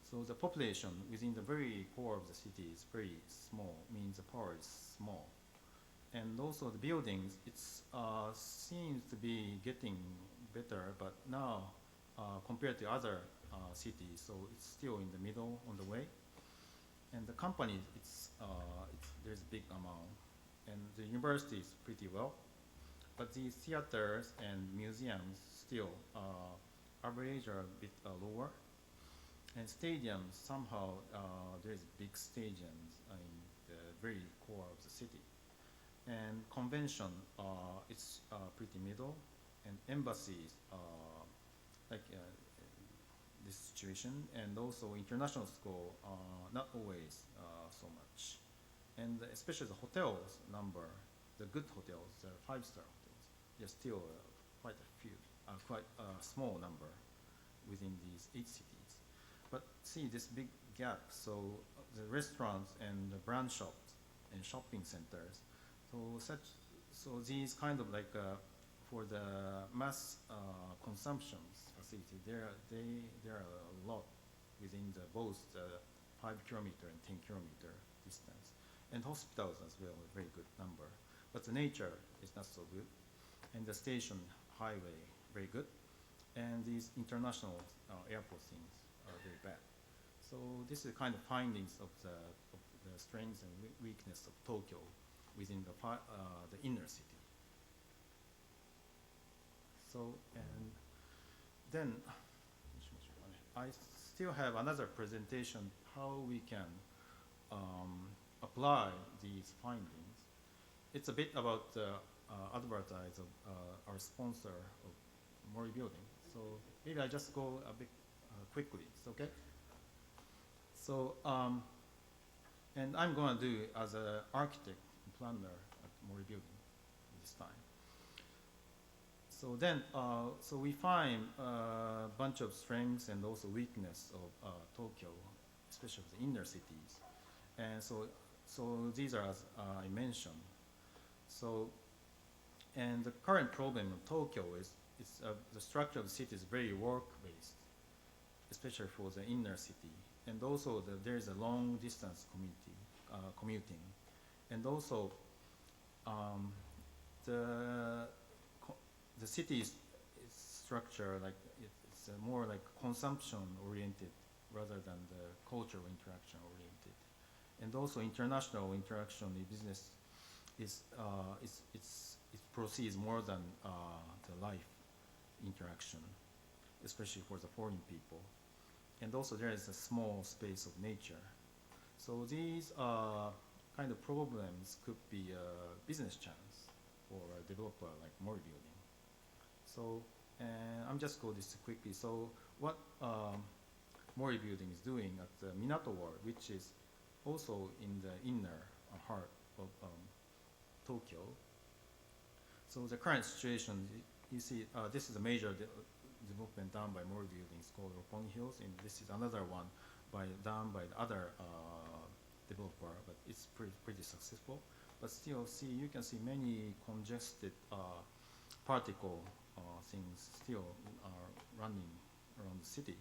so the population within the very core of the city is very small, means the power is small. And also the buildings, it seems to be getting better, but now compared to other cities, so it's still in the middle on the way. And the company, there's a big amount, and the university is pretty well. But these theaters and museums still average are a bit lower. And stadiums, somehow there's big stadiums in the very core of the city. And convention, it's pretty middle. And embassies, like this situation. And also international school, not always so much. And especially the hotels number, the good hotels, the 5-star hotels, there's still quite a few, quite a small number within these 8 cities. But see this big gap, so the restaurants and the brand shops and shopping centers, so these kind of like for the mass consumption facility, there are a lot within both the 5-kilometer and 10-kilometer distance. And hospitals as well, a very good number. But the nature is not so good. And the station, highway, very good. And these international airport things are very bad. So this is kind of findings of the strengths and weakness of Tokyo within the inner city. So, and then, I still have another presentation how we can apply these findings. It's a bit about the advertise of our sponsor of Mori Building. So maybe I just go a bit quickly. It's okay? So, and I'm going to do as an architect and planner at Mori Building this time. So then, so we find a bunch of strengths and also weakness of Tokyo, especially the inner cities. And so these are as I mentioned. So, and the current problem of Tokyo is the structure of the city is very work-based, especially for the inner city. And also there is a long distance commuting. And also the city is structure like it's more like consumption oriented rather than the cultural interaction oriented. And also international interaction in business it proceeds more than the life interaction, especially for the foreign people. And also there is a small space of nature. So these kind of problems could be a business chance for a developer like Mori Building. So, and I'm just go this quickly. So what Mori Building is doing at the Minato Ward, which is also in the inner heart of Tokyo. So the current situation, you see, this is a major development done by Mori Buildings called Roppongi Hills, and this is another one done by the other developer, but it's pretty successful. But still, you can see many congested particle things still are running around the city.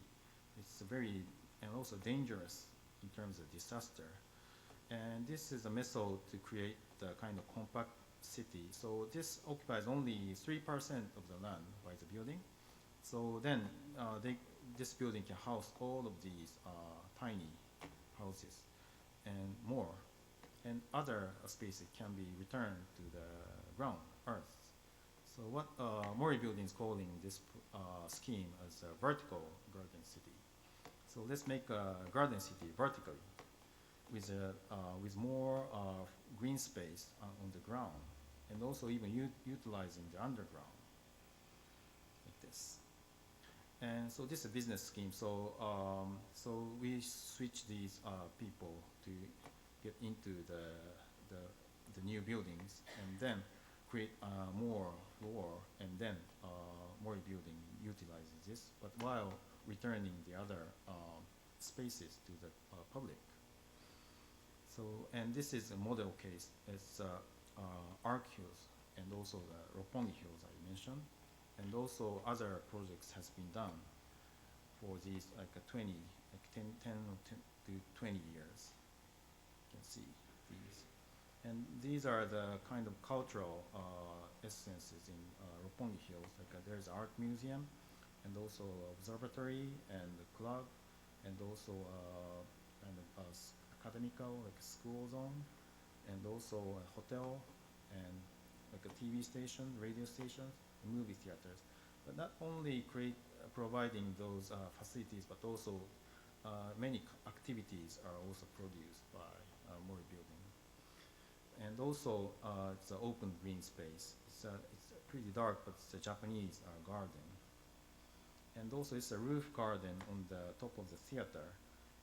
It's very, and also dangerous in terms of disaster. And this is a method to create the kind of compact city. So this occupies only 3% of the land by the building. So then this building can house all of these tiny houses and more. And other spaces can be returned to the ground, earth. So what Mori Building is calling this scheme as a vertical garden city. So let's make a garden city vertically with more green space on the ground, and also even utilizing the underground, like this. And so this is a business scheme. So so we switch these people to get into the new buildings, and then create more floor, and then Mori Building utilizes this, but while returning the other spaces to the public. So, and this is a model case. It's Arc Hills and also the Roppongi Hills I mentioned. And also other projects has been done for these like 20, like 10 or 10 to 20 years. You can see these. And these are the kind of cultural essences in Roppongi Hills. Like there's art museum, and also observatory and the club, and also kind of academical like school zone, and also a hotel, and like a TV station, radio stations, and movie theaters. But not only providing those facilities, but also many activities are also produced by Mori Building. And also it's an open green space. It's pretty dark, but it's a Japanese garden. And also it's a roof garden on the top of the theater.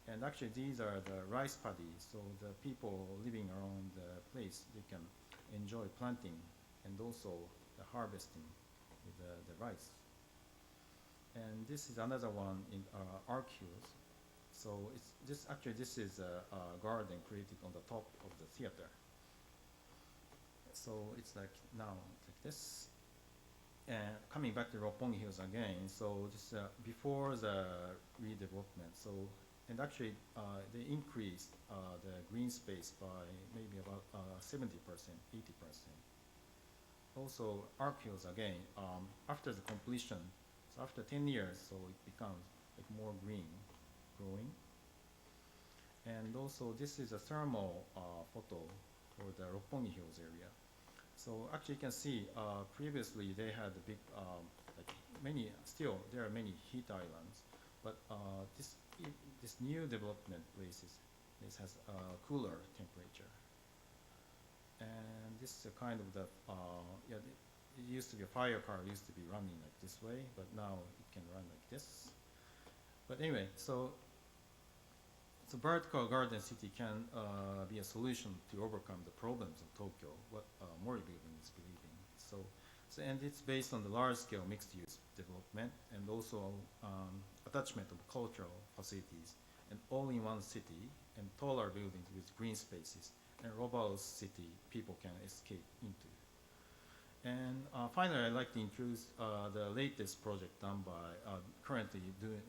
And actually these are the rice paddies, so the people living around the place, they can enjoy planting and also the harvesting with the rice. And this is another one in Arcules. So this is a garden created on the top of the theater. So it's like now like this. And coming back to Roppongi Hills again, so this before the redevelopment, so and actually they increased the green space by maybe about 70%, 80%. Also, Arcules again, after the completion, so after 10 years, so it becomes like more green, growing. And also, this is a thermal photo for the Roppongi Hills area. So actually, you can see previously they had a big, like many. Still, there are many heat islands, but this new development places, this has a cooler temperature. And this is a kind of the it used to be a fire car used to be running like this way, but now it can run like this. But anyway, so vertical garden city can be a solution to overcome the problems of Tokyo, what Mori Building is believing. So and it's based on the large-scale mixed-use development and also attachment of cultural facilities and all-in-one city and taller buildings with green spaces and robust city people can escape into. And finally, I'd like to introduce the latest project done by currently doing.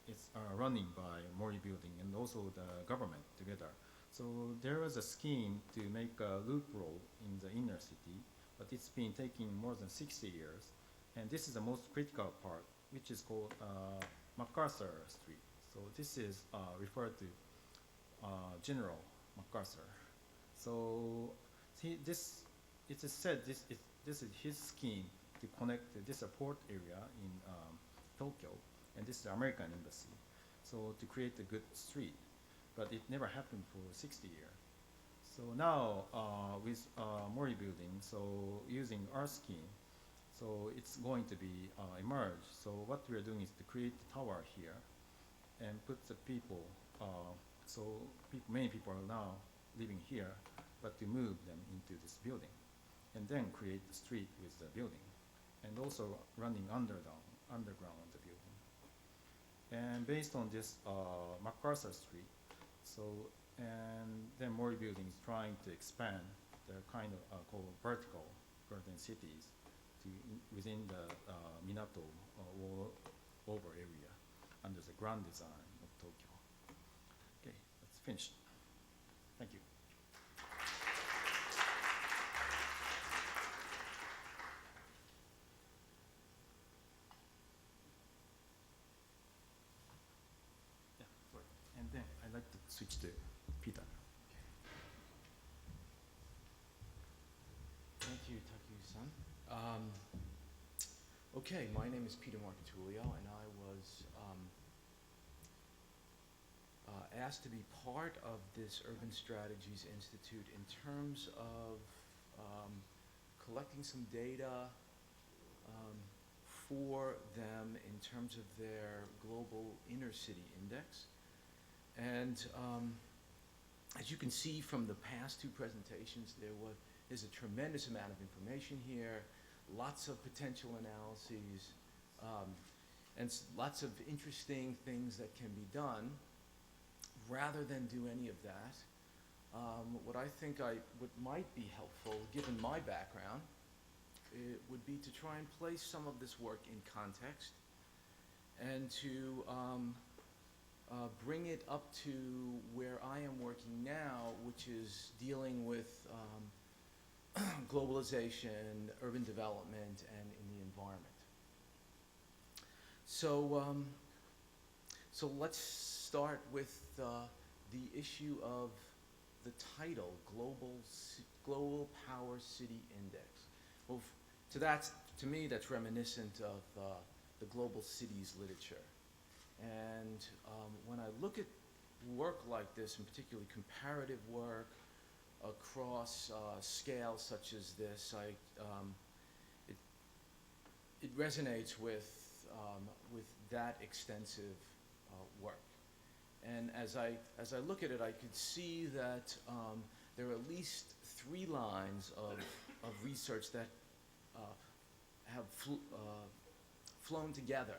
It's running by Mori Building and also the government together. So there was a scheme to make a loop road in the inner city, but it's been taking more than 60 years. And this is the most critical part, which is called MacArthur Street. So this is referred to General MacArthur. So it is said this is his scheme to connect this port area in Tokyo, and this is the American embassy. So to create a good street, but it never happened for 60 years. So now with Mori Building, so using our scheme, so it's going to be emerged. So what we are doing is to create the tower here and put the people, many people are now living here, but to move them into this building and then create the street with the building and also running underground the building. And based on this MacArthur Street, so and then Mori Building is trying to expand the kind of called vertical garden cities to within the Minato over area under the grand design of Tokyo. Okay, that's finished. Thank you. Yeah, sorry. And then I'd like to switch to Peter. Thank you, Takayuki-san. Okay, my name is Peter Marcotullio, and I was asked to be part of this Urban Strategies Institute in terms of collecting some data for them in terms of their global inner city index. And as you can see from the past two presentations, there's a tremendous amount of information here, lots of potential analyses, and lots of interesting things that can be done. Rather than do any of that, what I think what might be helpful, given my background, it would be to try and place some of this work in context and to bring it up to where I am working now, which is dealing with globalization, urban development, and in the environment. So let's start with the issue of the title, Global Power City Index. Well, to me, that's reminiscent of the global cities literature. And when I look at work like this, and particularly comparative work across scales such as this, it resonates with that extensive work. And as I look at it, I could see that there are at least 3 lines of research that have flown together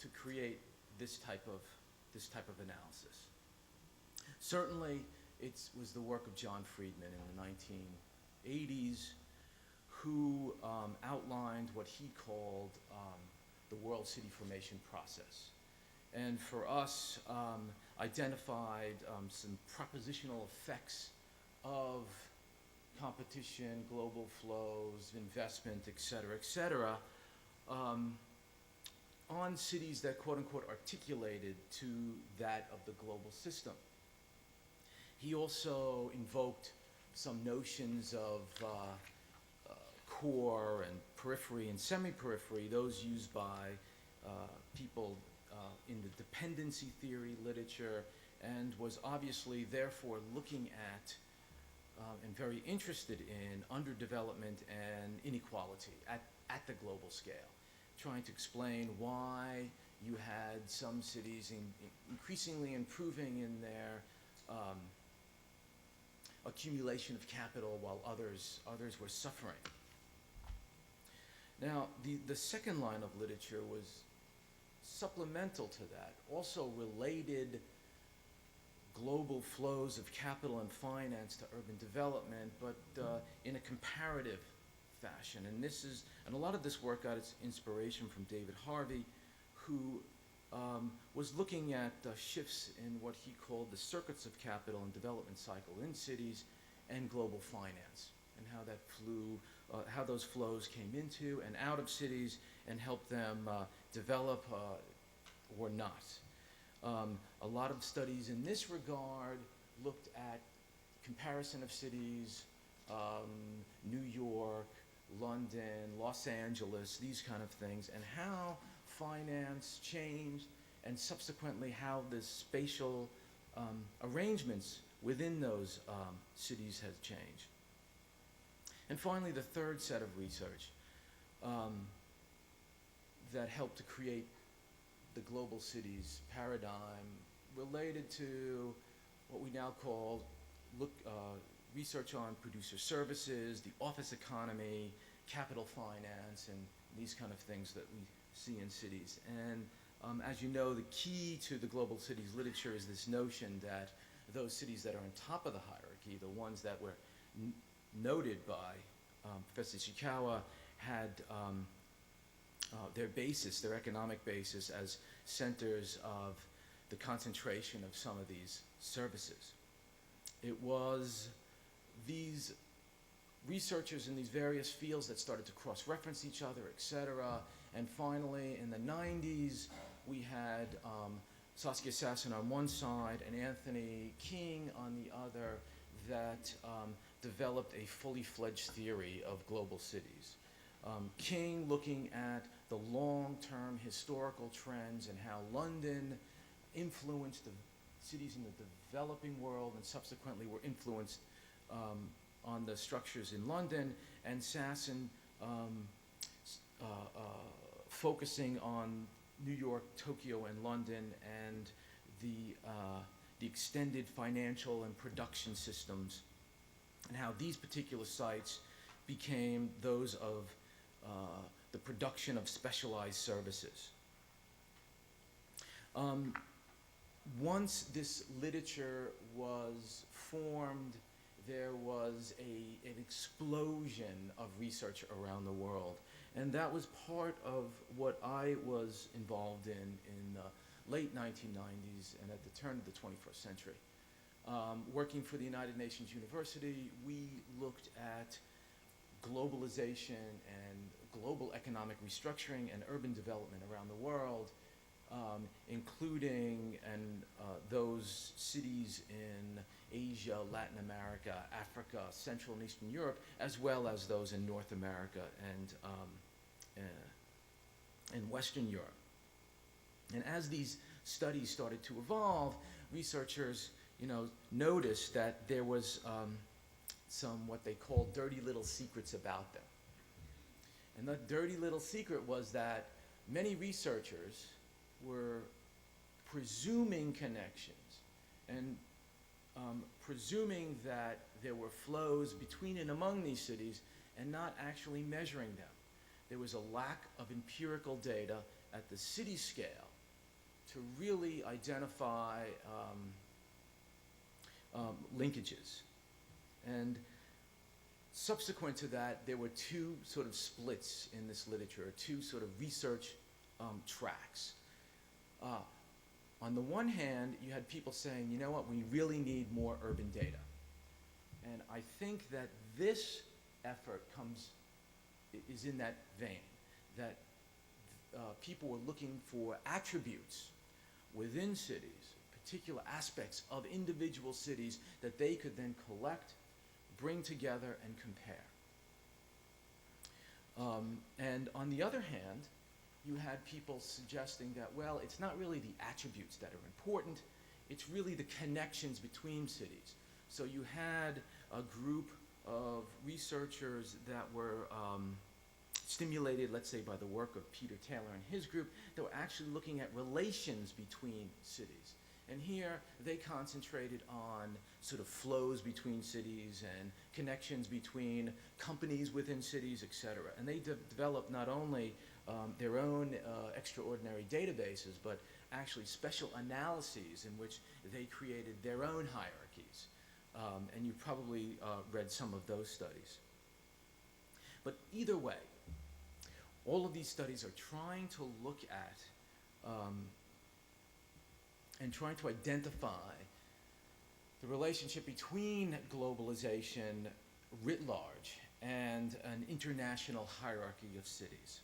to create this type of analysis. Certainly, it was the work of John Friedman in the 1980s, who outlined what he called the world city formation process. And for us, identified some propositional effects of competition, global flows, investment, et cetera, on cities that, quote unquote, articulated to that of the global system. He also invoked some notions of core and periphery and semi-periphery, those used by people in the dependency theory literature, and was obviously therefore looking at and very interested in underdevelopment and inequality at the global scale, trying to explain why you had some cities increasingly improving in their accumulation of capital while others were suffering. Now, the second line of literature was supplemental to that, also related global flows of capital and finance to urban development, but in a comparative fashion. And a lot of this work got its inspiration from David Harvey, who was looking at shifts in what he called the circuits of capital and development cycle in cities and global finance, and how those flows came into and out of cities and helped them develop or not. A lot of studies in this regard looked at comparison of cities, New York, London, Los Angeles, these kind of things, and how finance changed, and subsequently how the spatial arrangements within those cities has changed. And finally, the third set of research that helped to create the global cities paradigm related to what we now call research on producer services, the office economy, capital finance, and these kind of things that we see in cities. And as you know, the key to the global cities literature is this notion that those cities that are on top of the hierarchy, the ones that were noted by Professor Ichikawa, had their economic basis as centers of the concentration of some of these services. It was these researchers in these various fields that started to cross-reference each other, et cetera. And finally, in the 90s, we had Saskia Sassen on one side and Anthony King on the other that developed a fully fledged theory of global cities. King looking at the long-term historical trends and how London influenced the cities in the developing world and subsequently were influenced on the structures in London, and Sassen focusing on New York, Tokyo, and London, and the extended financial and production systems, and how these particular sites became those of the production of specialized services. Once this literature was formed, there was an explosion of research around the world. And that was part of what I was involved in the late 1990s and at the turn of the 21st century. Working for the United Nations University, we looked at globalization and global economic restructuring and urban development around the world, including those cities in Asia, Latin America, Africa, Central and Eastern Europe, as well as those in North America and Western Europe. And as these studies started to evolve, researchers, noticed that there was some what they call dirty little secrets about them. And the dirty little secret was that many researchers were presuming connections and presuming that there were flows between and among these cities and not actually measuring them. There was a lack of empirical data at the city scale to really identify linkages. And subsequent to that, there were two sort of splits in this literature, two sort of research tracks. On the one hand, you had people saying, you know what, we really need more urban data. And I think that this effort is in that vein, that people were looking for attributes within cities, particular aspects of individual cities that they could then collect, bring together, and compare. And on the other hand, you had people suggesting that, well, it's not really the attributes that are important, it's really the connections between cities. So you had a group of researchers that were stimulated, let's say, by the work of Peter Taylor and his group, that were actually looking at relations between cities. And here they concentrated on sort of flows between cities and connections between companies within cities, et cetera. And they developed not only their own extraordinary databases, but actually special analyses in which they created their own hierarchies. And you probably read some of those studies. But either way, all of these studies are trying to look at and trying to identify the relationship between globalization writ large and an international hierarchy of cities.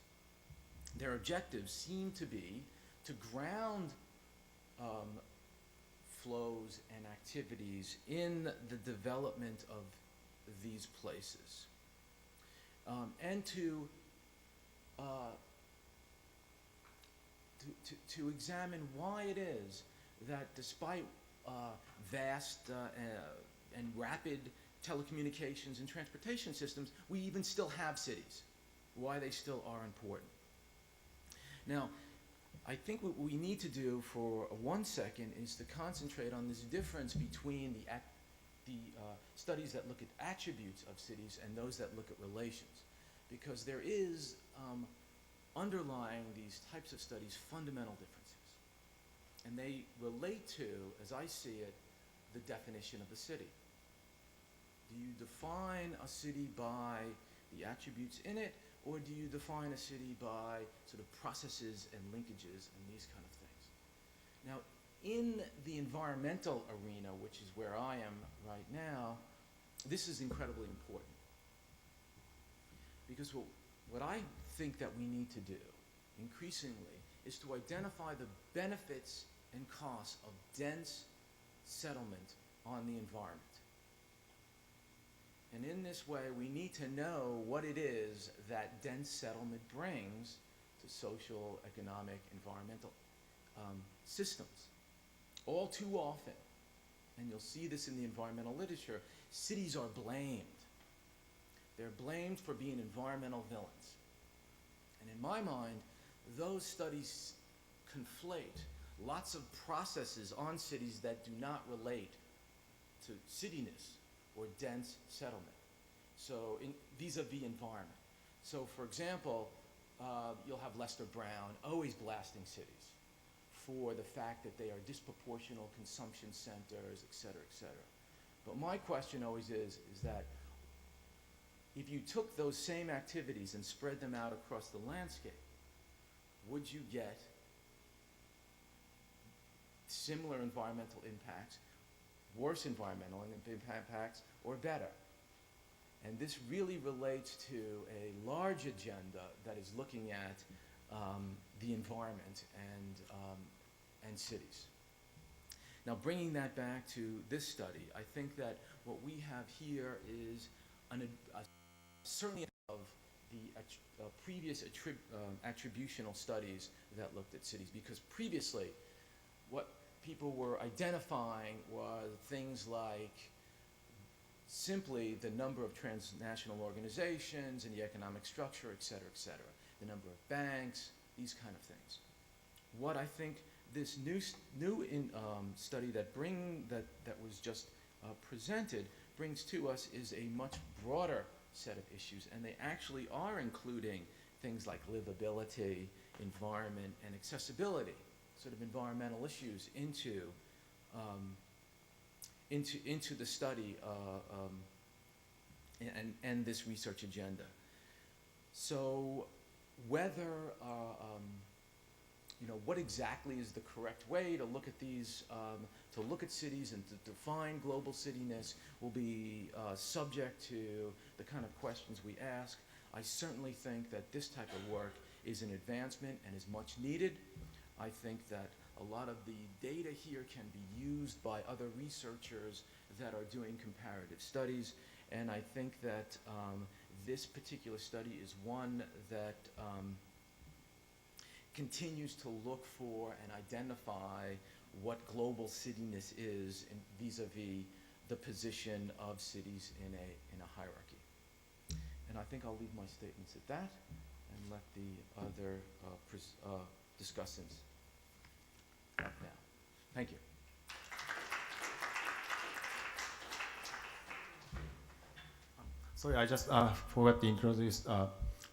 Their objectives seem to be to ground flows and activities in the development of these places, and to examine why it is that despite vast and rapid telecommunications and transportation systems, we even still have cities, why they still are important. Now, I think what we need to do for 1 second is to concentrate on this difference between the studies that look at attributes of cities and those that look at relations, because there is underlying these types of studies fundamental differences. And they relate to, as I see it, the definition of the city. Do you define a city by the attributes in it, or do you define a city by sort of processes and linkages and these kind of things? Now, in the environmental arena, which is where I am right now, this is incredibly important. Because what I think that we need to do increasingly is to identify the benefits and costs of dense settlement on the environment. And in this way, we need to know what it is that dense settlement brings to social, economic, environmental systems. All too often, and you'll see this in the environmental literature, cities are blamed. They're blamed for being environmental villains. And in my mind, those studies conflate lots of processes on cities that do not relate to cityness or dense settlement. So vis-a-vis environment. So for example, you'll have Lester Brown always blasting cities for the fact that they are disproportional consumption centers, et cetera, et cetera. But my question always is that if you took those same activities and spread them out across the landscape, would you get similar environmental impacts, worse environmental impacts, or better? And this really relates to a large agenda that is looking at the environment and cities. Now, bringing that back to this study, I think that what we have here is certainly of the previous attributional studies that looked at cities, because previously what people were identifying were things like simply the number of transnational organizations and the economic structure, et cetera, the number of banks, these kind of things. What I think this new study that was just presented brings to us is a much broader set of issues, and they actually are including things like livability, environment, and accessibility, sort of environmental issues into the study and this research agenda. So whether what exactly is the correct way to look at these, to look at cities and to define global cityness will be subject to the kind of questions we ask. I certainly think that this type of work is an advancement and is much needed. I think that a lot of the data here can be used by other researchers that are doing comparative studies, and I think that this particular study is one that continues to look for and identify what global cityness is vis-a-vis the position of cities in a hierarchy. And I think I'll leave my statements at that and let the other discussants up now. Thank you. Sorry, I just forgot to introduce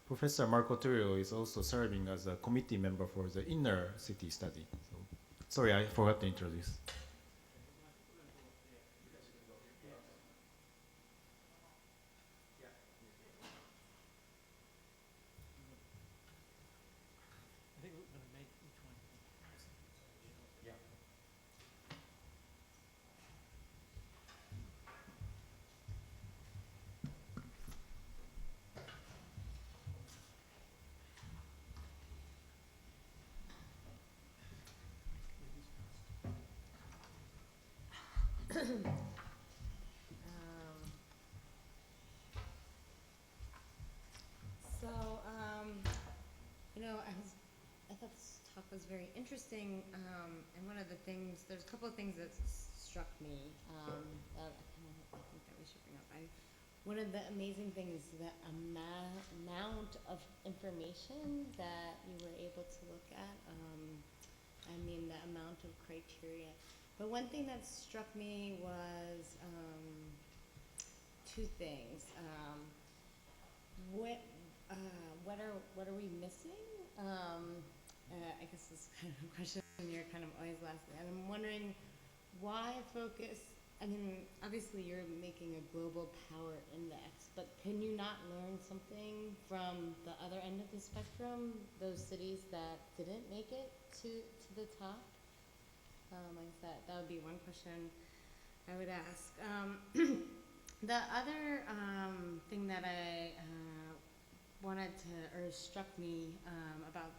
Professor Marcotullio is also serving as a committee member for the inner city study. So, sorry, I forgot to introduce. I think we're going to make each one. Yeah. I thought this talk was very interesting, and one of the things, there's a couple of things that struck me that I think that we should bring up. One of the amazing things is the amount of information that you were able to look at. The amount of criteria. But one thing that struck me was two things. What are we missing? I guess this is kind of a question you're kind of always asking. And I'm wondering why focus. Obviously you're making a global power index, but can you not learn something from the other end of the spectrum, those cities that didn't make it to the top? I guess that would be one question I would ask. The other thing that I struck me about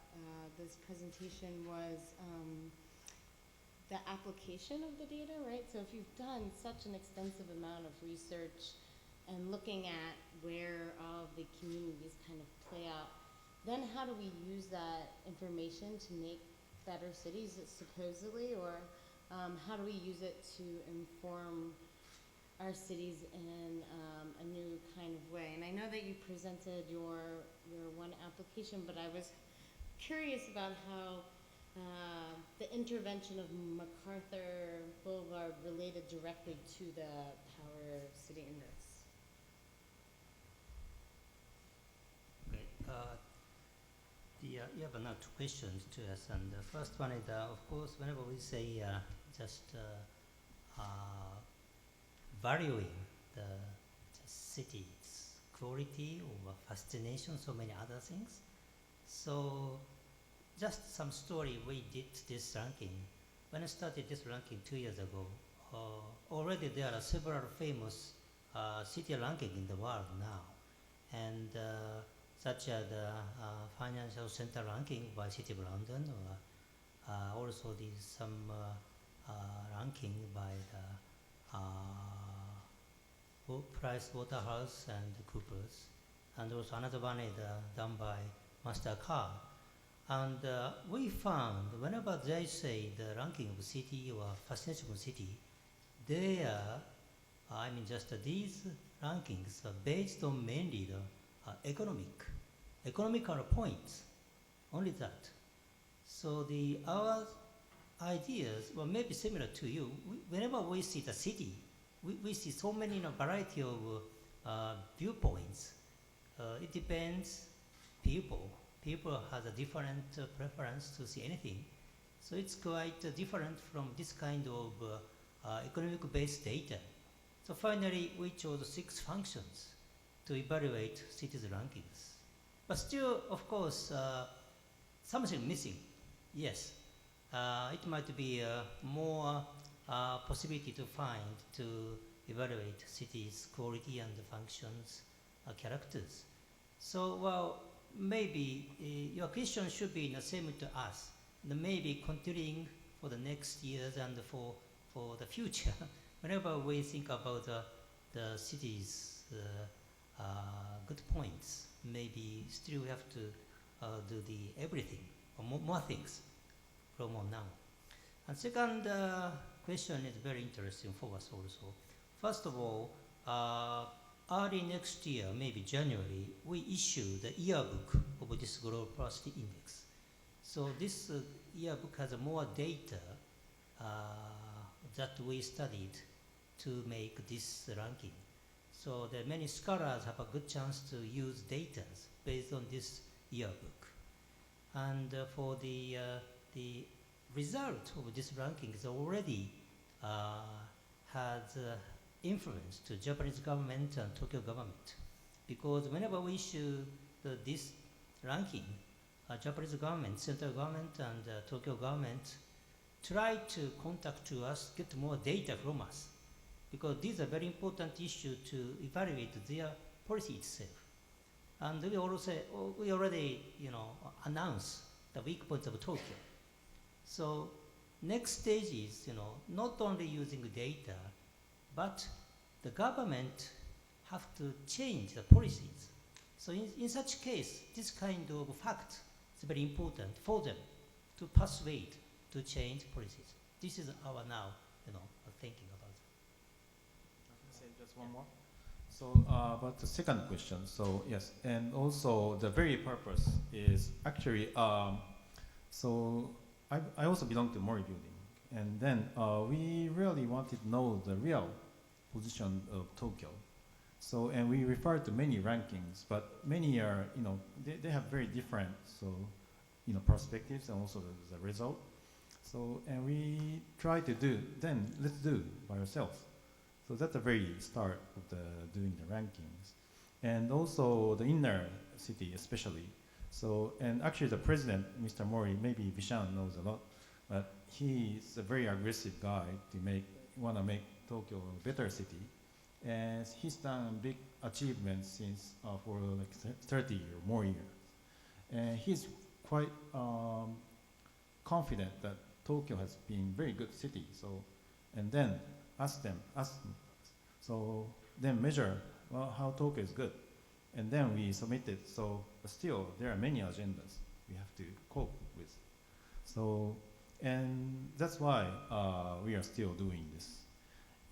this presentation was the application of the data, right? So if you've done such an extensive amount of research and looking at where all of the communities kind of play out, then how do we use that information to make better cities, supposedly, or how do we use it to inform our cities in a new kind of way? And I know that you presented your one application, but I was curious about how the intervention of MacArthur Boulevard related directly to the Power City Index. Okay. You have two questions to us, and the first one is, of course, whenever we say just valuing the city's quality or fascination, so many other things. So just some story, we did this ranking. When I started this ranking 2 years ago, already there are several famous city ranking in the world now. And such as the financial center ranking by City of London, or also some ranking by the Price Waterhouse and Coopers, and also another one is done by MasterCard. And we found whenever they say the ranking of city or fascination of city, they are, just these rankings are based on mainly the economical points, only that. So our ideas were maybe similar to you. Whenever we see the city, we see so many variety of viewpoints. It depends people. People has a different preference to see anything. So it's quite different from this kind of economic-based data. So finally, we chose 6 functions to evaluate cities' rankings. But still, of course, something missing. Yes, it might be more possibility to find to evaluate cities' quality and functions, characters. So, well, maybe your question should be the same to us. Maybe continuing for the next years and for the future. Whenever we think about the city's good points, maybe still we have to do everything or more things from on now. And second question is very interesting for us also. First of all, early next year, maybe January, we issue the yearbook of this Global Prosperity Index. So this yearbook has more data that we studied to make this ranking. So the many scholars have a good chance to use data based on this yearbook. And for the result of this ranking is already has influence to Japanese government and Tokyo government, because whenever we issue this ranking, Japanese government, central government, and Tokyo government try to contact to us, get more data from us, because these are very important issues to evaluate their policy itself. And we already announce the weak points of Tokyo. So next stage is not only using data, but the government have to change the policies. So in such case, this kind of fact is very important for them to persuade to change policies. This is our now thinking about it. I can say just one more. So about the second question, so yes, and also the very purpose is actually, so I also belong to Mori building, and then we really wanted to know the real position of Tokyo. So, and we refer to many rankings, but many are, they have very different, so, perspectives and also the result. So, and we try to do, then let's do by ourselves. So that's the very start of doing the rankings. And also the inner city especially. So, and actually the president, Mr. Mori, maybe Vishan knows a lot, but he's a very aggressive guy to want to make Tokyo a better city. And he's done big achievements since for like 30 or more years. And he's quite confident that Tokyo has been very good city. So, and then so then measure how Tokyo is good. And then we submitted. So still there are many agendas we have to cope with. So, and that's why we are still doing this.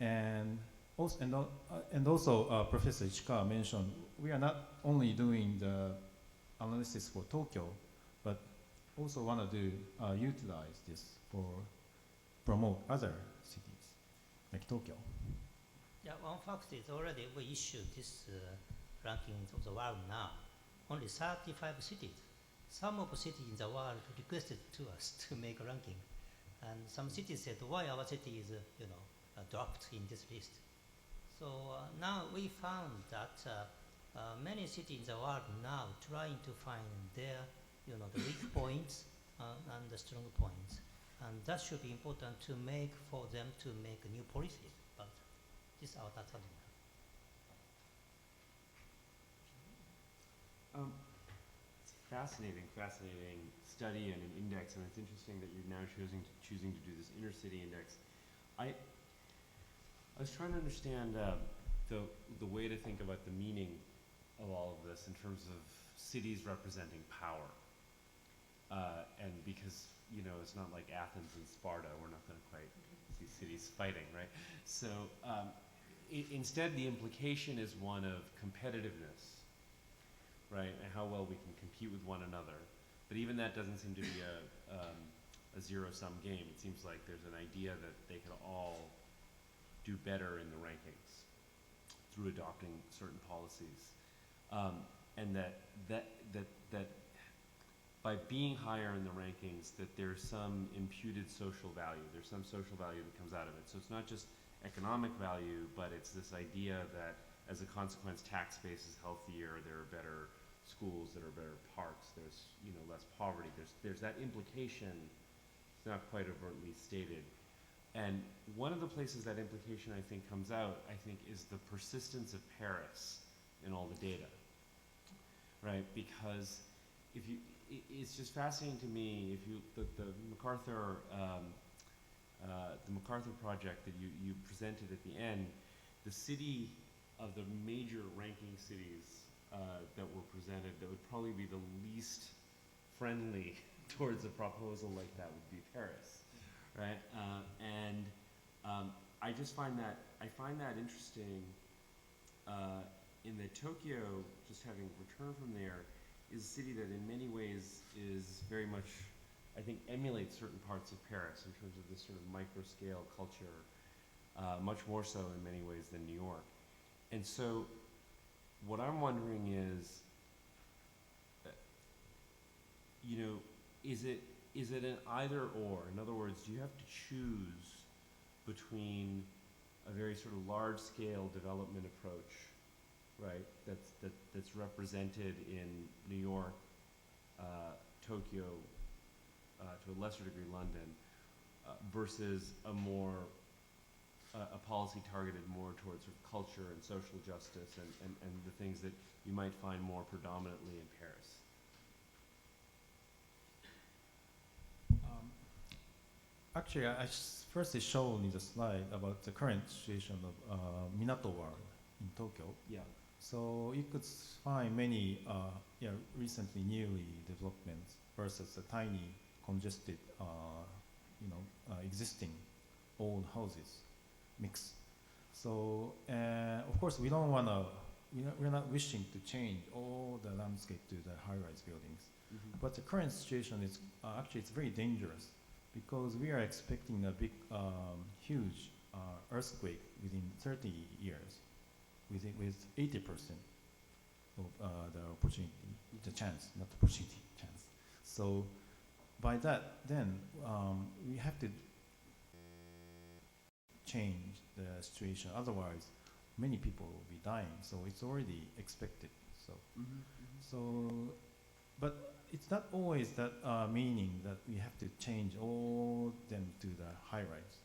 And also, Professor Ichikawa mentioned we are not only doing the analysis for Tokyo, but also want to utilize this for promote other cities like Tokyo. Yeah, one fact is already we issued this ranking of the world now. Only 35 cities. Some of the cities in the world requested to us to make a ranking, and some cities said why our city is dropped in this list. So now we found that many cities in the world now trying to find their, the weak points and the strong points, and that should be important to make for them to make new policies. But this is our data. It's a fascinating study and an index, and it's interesting that you're now choosing to do this inner city index. I was trying to understand the way to think about the meaning of all of this in terms of cities representing power, and because it's not like Athens and Sparta, we're not going to quite see cities fighting, right? So instead, the implication is one of competitiveness. Right, and how well we can compete with one another. But even that doesn't seem to be a zero-sum game. It seems like there's an idea that they could all do better in the rankings through adopting certain policies, and that by being higher in the rankings, that there's some imputed social value. There's some social value that comes out of it. So it's not just economic value, but it's this idea that as a consequence, tax base is healthier. There are better schools, there are better parks. There's less poverty. There's that implication. It's not quite overtly stated. And one of the places that implication I think comes out, is the persistence of Paris in all the data, right? Because it's just fascinating to me. The MacArthur project that you presented at the end, the city of the major ranking cities that were presented, that would probably be the least friendly towards a proposal like that would be Paris, right? I just find that interesting. In that Tokyo, just having returned from there, is a city that in many ways is very much, I think, emulates certain parts of Paris in terms of this sort of micro-scale culture, much more so in many ways than New York. And so what I'm wondering is, is it an either or? In other words, do you have to choose between a very sort of large-scale development approach, right, that's represented in New York, Tokyo, to a lesser degree London, versus a policy targeted more towards sort of culture and social justice and the things that you might find more predominantly in Paris? Actually, I first shown in the slide about the current situation of Minato World in Tokyo. Yeah. So you could find many recently newly developments versus the tiny congested existing old houses mix. So of course we don't want to, we're not wishing to change all the landscape to the high-rise buildings. Mm-hmm. But the current situation is actually it's very dangerous because we are expecting a big, huge earthquake within 30 years with 80% of the opportunity, the chance, not opportunity, chance. So by that, then we have to change the situation. Otherwise, many people will be dying. So it's already expected. So, but it's not always that meaning that we have to change all them to the high rise.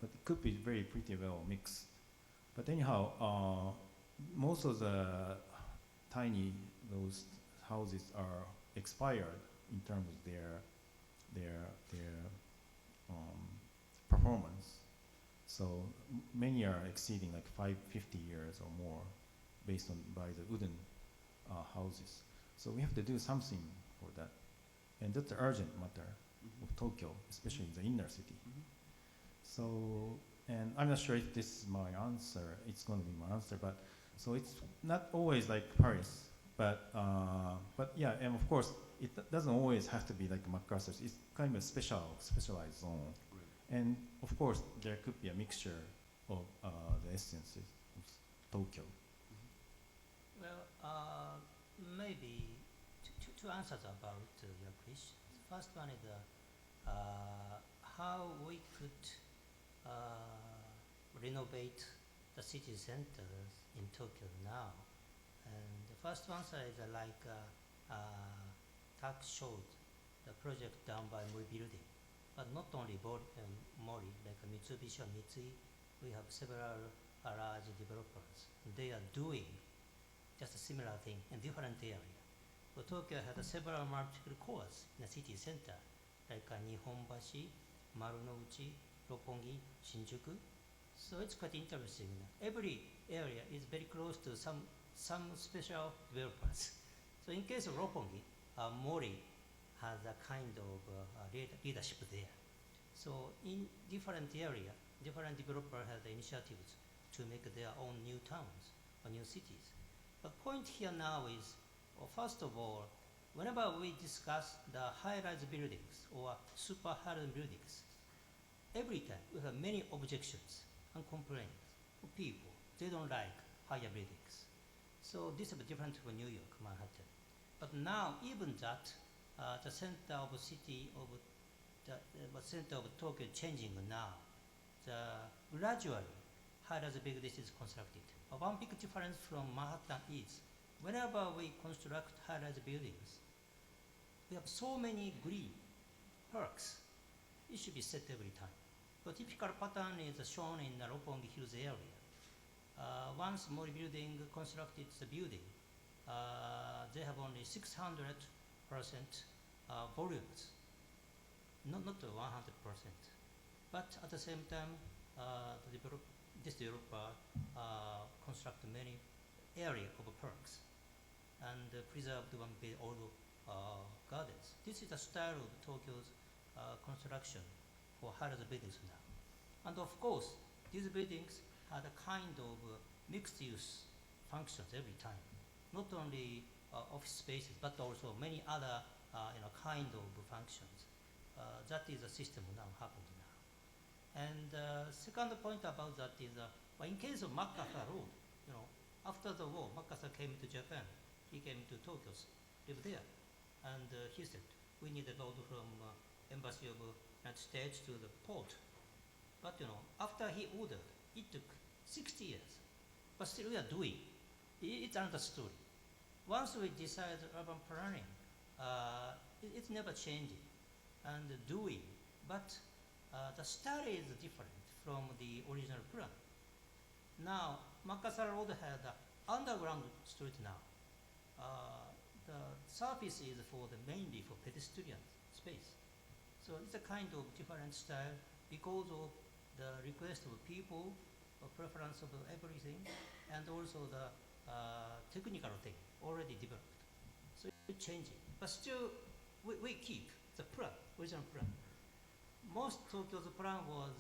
But it could be very pretty well mixed. But anyhow, most of the tiny those houses are expired in terms of their performance. So many are exceeding like 50 years or more, based on by the wooden houses. So we have to do something for that, and that's the urgent matter of Tokyo, especially in the inner city. So, and I'm not sure if this is my answer. It's going to be my answer, but so it's not always like Paris, but yeah, and of course it doesn't always have to be like MacArthur's. It's kind of a specialized zone, and of course there could be a mixture of the essences of Tokyo. Well, maybe two answers about your question. First one is how we could renovate the city centers in Tokyo now. And the first one is Tak showed the project done by Mori Building. But not only Mori, like Mitsubishi and Mitsui, we have several large developers. They are doing just a similar thing in different area. So Tokyo had several multiple cores in the city center, like Nihonbashi, Marunouchi, Roppongi, Shinjuku. So it's quite interesting. Every area is very close to some special developers. So in case of Roppongi, Mori has a kind of leadership there. So in different area, different developer has the initiatives to make their own new towns or new cities. The point here now is, first of all, whenever we discuss the high-rise buildings or super high-rise buildings, every time we have many objections and complaints of people. They don't like higher buildings. So this is different from New York, Manhattan. But now even that, the center of city of the center of Tokyo changing now. Gradually, high-rise buildings is constructed. One big difference from Manhattan is, whenever we construct high-rise buildings, we have so many green perks. It should be set every time. The typical pattern is shown in the Roppongi Hills area. Once Mori Building constructed the building, they have only 600% volumes, not 100%. But at the same time, this developer construct many area of parks and preserved one big old gardens. This is the style of Tokyo's construction for high-rise buildings now. And of course, these buildings had a kind of mixed-use functions every time. Not only office spaces, but also many other kind of functions. That is a system now happened now. And second point about that is, in case of MacArthur Road, after the war, MacArthur came to Japan. He came to Tokyo, lived there, and he said, we need a road from Embassy of United States to the port. But after he ordered, it took 60 years. But still we are doing. It's another story. Once we decide urban planning, it's never changing and doing. But the style is different from the original plan. Now, MacArthur Road had an underground street now. The surface is mainly for pedestrian space. So it's a kind of different style because of the request of people, preference of everything, and also the technical thing already developed. So it's changing. But still, we keep the plan, original plan. Most Tokyo's plan was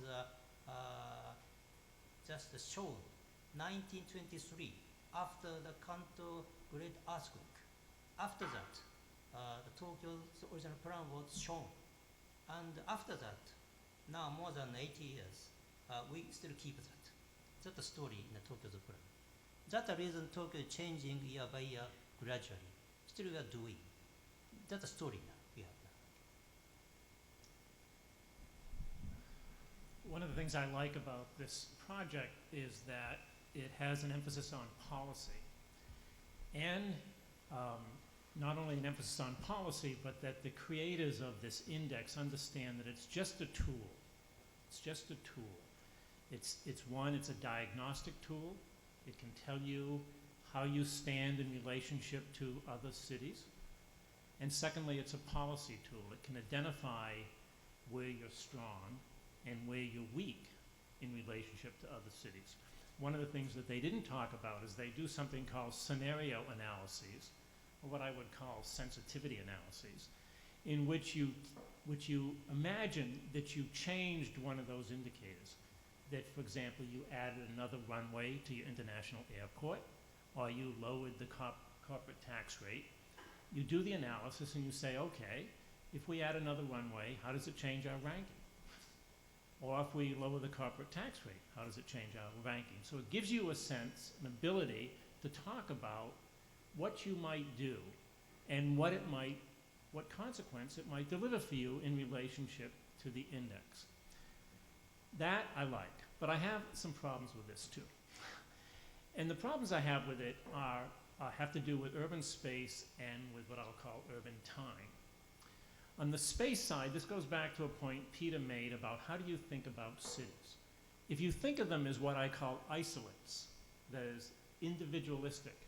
just shown 1923 after the Kanto Great Earthquake. After that, the Tokyo's original plan was shown. And after that, now more than 80 years, we still keep that. That's the story in the Tokyo's plan. That's the reason Tokyo is changing year by year gradually. Still we are doing. That's the story now we have now. One of the things I like about this project is that it has an emphasis on policy. And not only an emphasis on policy, but that the creators of this index understand that it's just a tool. It's just a tool. It's a diagnostic tool. It can tell you how you stand in relationship to other cities. And secondly, it's a policy tool. It can identify where you're strong and where you're weak in relationship to other cities. One of the things that they didn't talk about is they do something called scenario analyses, or what I would call sensitivity analyses, in which you imagine that you changed one of those indicators. That, for example, you added another runway to your international airport, or you lowered the corporate tax rate. You do the analysis and you say, okay, if we add another runway, how does it change our ranking? Or if we lower the corporate tax rate, how does it change our ranking? So it gives you a sense, an ability to talk about what you might do and what consequence it might deliver for you in relationship to the index. That I like, but I have some problems with this too. And the problems I have with it have to do with urban space and with what I'll call urban time. On the space side, this goes back to a point Peter made about how do you think about cities. If you think of them as what I call isolates, that is individualistic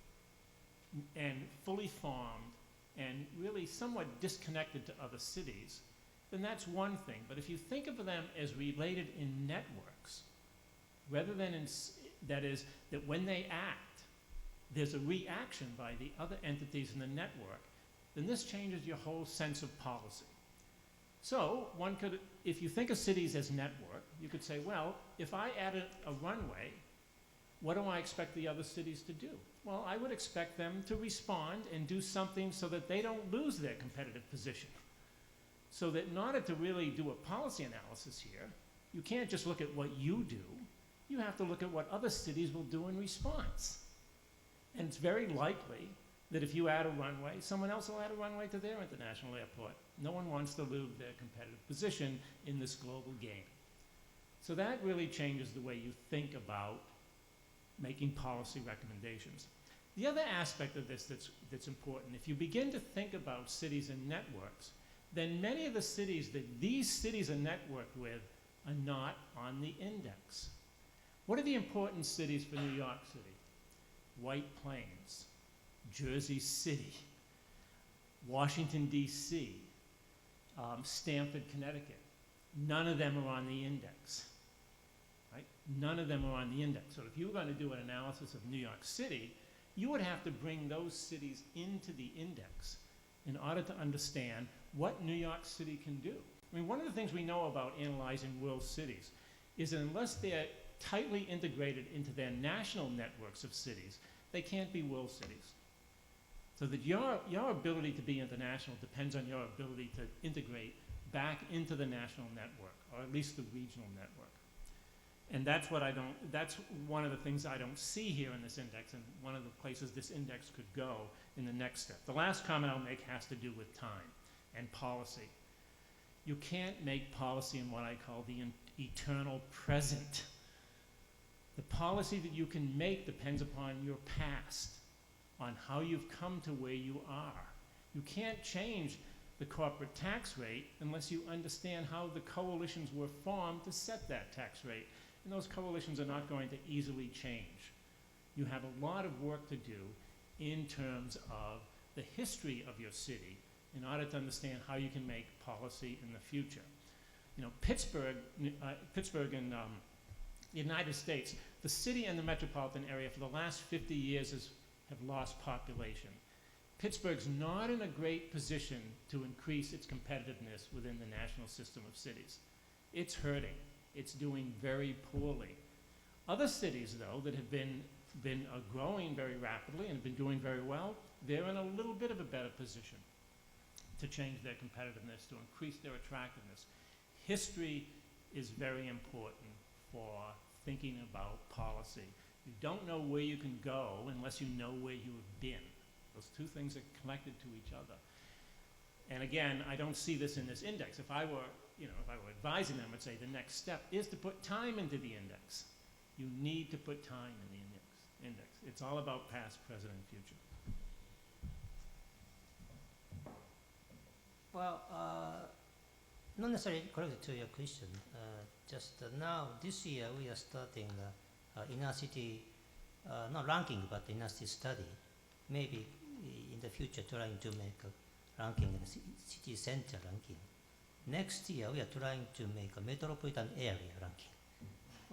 and fully formed and really somewhat disconnected to other cities, then that's one thing. But if you think of them as related in networks, rather than that is, that when they act, there's a reaction by the other entities in the network, then this changes your whole sense of policy. So one could, if you think of cities as network, you could say, well, if I added a runway, what do I expect the other cities to do? Well, I would expect them to respond and do something so that they don't lose their competitive position. So that in order to really do a policy analysis here, you can't just look at what you do, you have to look at what other cities will do in response. And it's very likely that if you add a runway, someone else will add a runway to their international airport. No one wants to lose their competitive position in this global game. So that really changes the way you think about making policy recommendations. The other aspect of this that's important, if you begin to think about cities and networks, then many of the cities that these cities are networked with are not on the index. What are the important cities for New York City? White Plains, Jersey City, Washington, D.C., Stamford, Connecticut. None of them are on the index, right? None of them are on the index. So if you were going to do an analysis of New York City, you would have to bring those cities into the index in order to understand what New York City can do. I mean, one of the things we know about analyzing world cities is that unless they're tightly integrated into their national networks of cities, they can't be world cities. So that your ability to be international depends on your ability to integrate back into the national network, or at least the regional network. And that's that's one of the things I don't see here in this index, and one of the places this index could go in the next step. The last comment I'll make has to do with time and policy. You can't make policy in what I call the eternal present. The policy that you can make depends upon your past, on how you've come to where you are. You can't change the corporate tax rate unless you understand how the coalitions were formed to set that tax rate. And those coalitions are not going to easily change. You have a lot of work to do in terms of the history of your city in order to understand how you can make policy in the future. You know, Pittsburgh in the United States, the city and the metropolitan area for the last 50 years have lost population. Pittsburgh's not in a great position to increase its competitiveness within the national system of cities. It's hurting. It's doing very poorly. Other cities, though, that have been growing very rapidly and have been doing very well, they're in a little bit of a better position to change their competitiveness, to increase their attractiveness. History is very important for thinking about policy. You don't know where you can go unless you know where you have been. Those two things are connected to each other. And again, I don't see this in this index. If I were advising them, I'd say the next step is to put time into the index. You need to put time in the index. It's all about past, present, and future. Well, not necessarily correct to your question. Now, this year, we are starting inner city, not ranking, but inner city study. Maybe in the future, trying to make a ranking in the city center ranking. Next year, we are trying to make a metropolitan area ranking.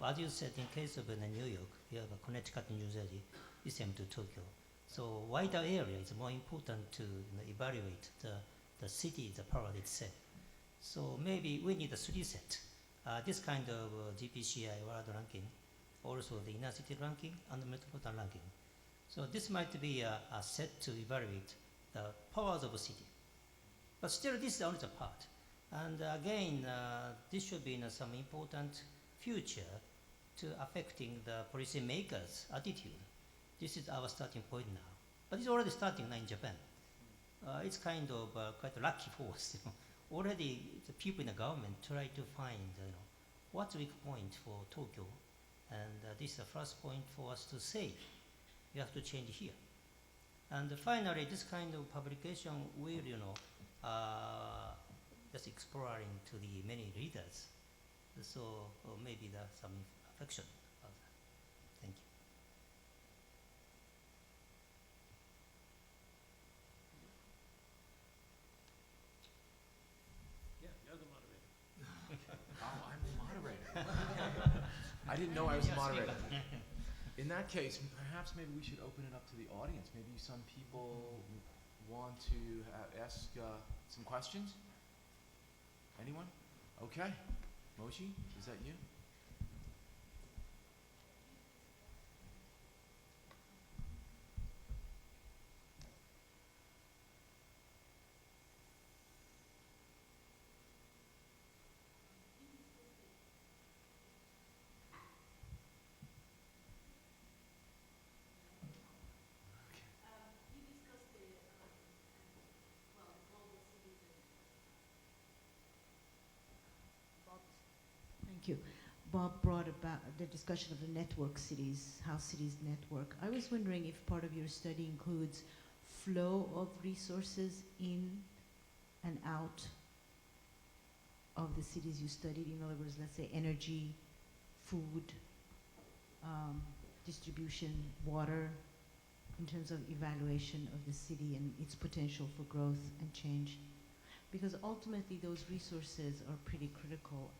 As you said, in case of New York, we have Connecticut, New Jersey, the same to Tokyo. So wider area is more important to evaluate the city, the power itself. So maybe we need a 3 set. This kind of GPCI world ranking, also the inner city ranking and the metropolitan ranking. So this might be a set to evaluate the powers of a city. But still, this is only the part. And again, this should be some important future to affecting the policymakers' attitude. This is our starting point now. But it's already starting now in Japan. It's kind of quite lucky for us. Already the people in the government try to find what's the weak point for Tokyo. And this is the first point for us to say you have to change here. And finally, this kind of publication will, just exploring to the many readers. So maybe there's some affection about that. Thank you. Yeah, you're the moderator. Oh, I'm the moderator. I didn't know I was the moderator. In that case, perhaps maybe we should open it up to the audience. Maybe some people want to ask some questions? Anyone? Okay. Moshi, is that you? Thank you. Bob brought about the discussion of the network cities, how cities network. I was wondering if part of your study includes flow of resources in and out of the cities you studied. In other words, let's say energy, food, distribution, water, in terms of evaluation of the city and its potential for growth and change. Because ultimately those resources are pretty critical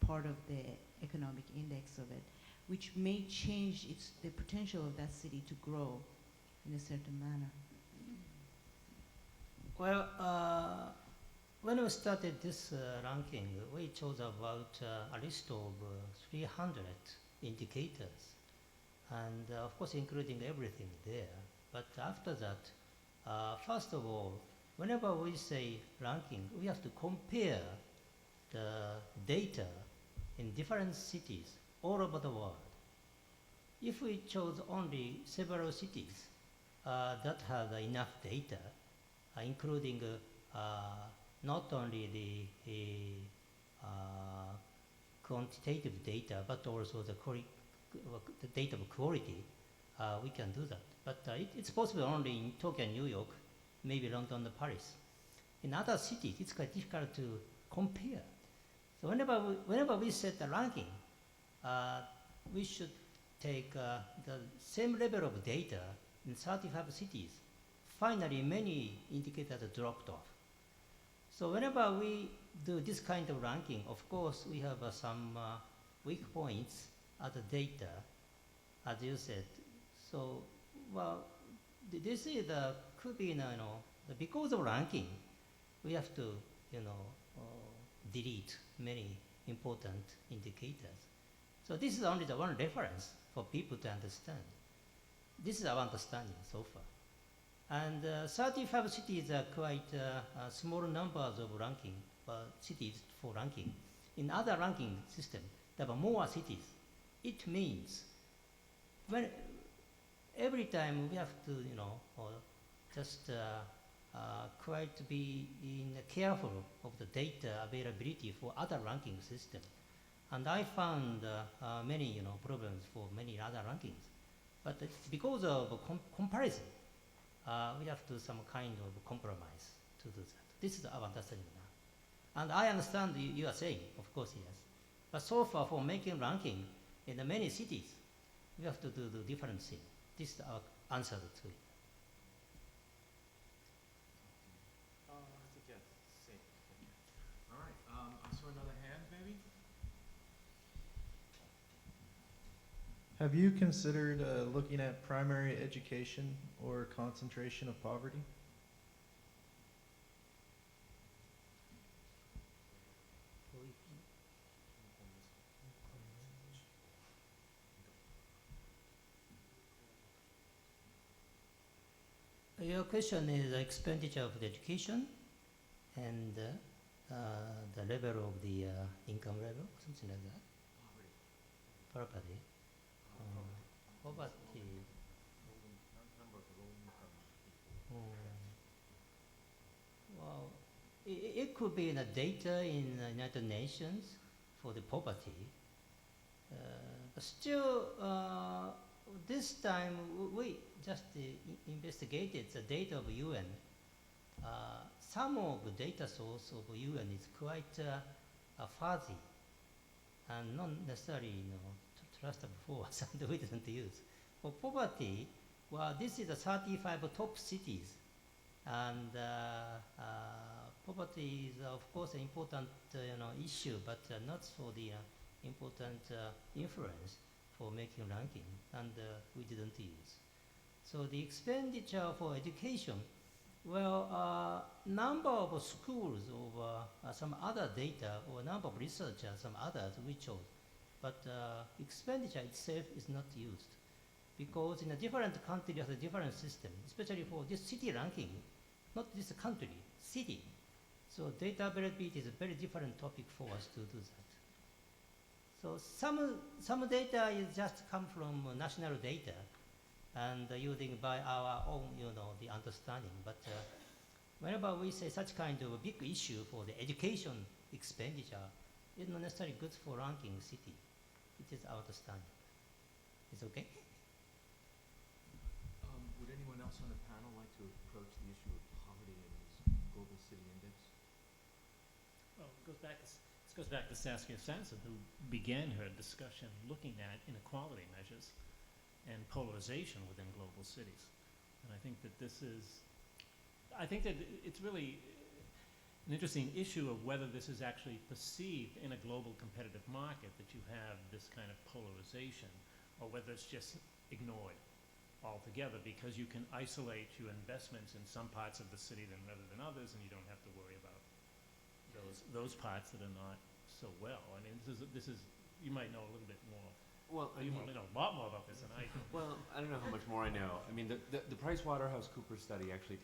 part of the economic index of it, which may change the potential of that city to grow in a certain manner. Well, when we started this ranking, we chose about a list of 300 indicators, and of course including everything there. But after that, first of all, whenever we say ranking, we have to compare the data in different cities all over the world. If we chose only several cities that have enough data, including not only the quantitative data, but also the data of quality, we can do that. But it's possible only in Tokyo and New York, maybe London and Paris. In other cities, it's quite difficult to compare. So whenever we set the ranking, we should take the same level of data in 35 cities. Finally, many indicators dropped off. So whenever we do this kind of ranking, of course, we have some weak points at the data, as you said. So, well, this is could be, because of ranking, we have to, delete many important indicators. So this is only the one reference for people to understand. This is our understanding so far. And 35 cities are quite small numbers of ranking, cities for ranking. In other ranking system, there are more cities. It means when every time we have to, just quite be careful of the data availability for other ranking system. And I found many, problems for many other rankings. But it's because of comparison. We have to some kind of compromise to do that. This is our understanding now. And I understand you are saying, of course, yes. But so far for making ranking in the many cities, we have to do the different thing. This is our answer to it. I think yes, same. All right, I saw another hand maybe? Have you considered looking at primary education or concentration of poverty? Your question is expenditure of the education and the level of the income level, something like that. Poverty. Poverty. Well, it could be in the data in the United Nations for the poverty. But still, this time we just investigated the data of UN. Some of the data source of UN is quite fuzzy and not necessarily trustable for us, and we didn't use. For poverty, well, this is the 35 top cities, and poverty is of course an important issue, but not for the important influence for making ranking, and we didn't use. So the expenditure for education, well, number of schools or some other data or number of researchers, some others we chose, but expenditure itself is not used because in a different country has a different system, especially for this city ranking, not this country, city. So data availability is a very different topic for us to do that. So some data is just come from national data and using by our own, the understanding. But whenever we say such kind of a big issue for the education expenditure, it's not necessarily good for ranking city. It is our understanding. It's okay? Would anyone else on the panel like to approach the issue of poverty in this global city index? Well, this goes back to Saskia Sassen, who began her discussion looking at inequality measures and polarization within global cities. And I think that it's really an interesting issue of whether this is actually perceived in a global competitive market that you have this kind of polarization, or whether it's just ignored altogether because you can isolate your investments in some parts of the city rather than others, and you don't have to worry about those parts that are not so well. I mean, this is you might know a little bit more. Well, You might know a lot more about this than I do. Well, I don't know how much more I know. I mean, the PricewaterhouseCoopers study actually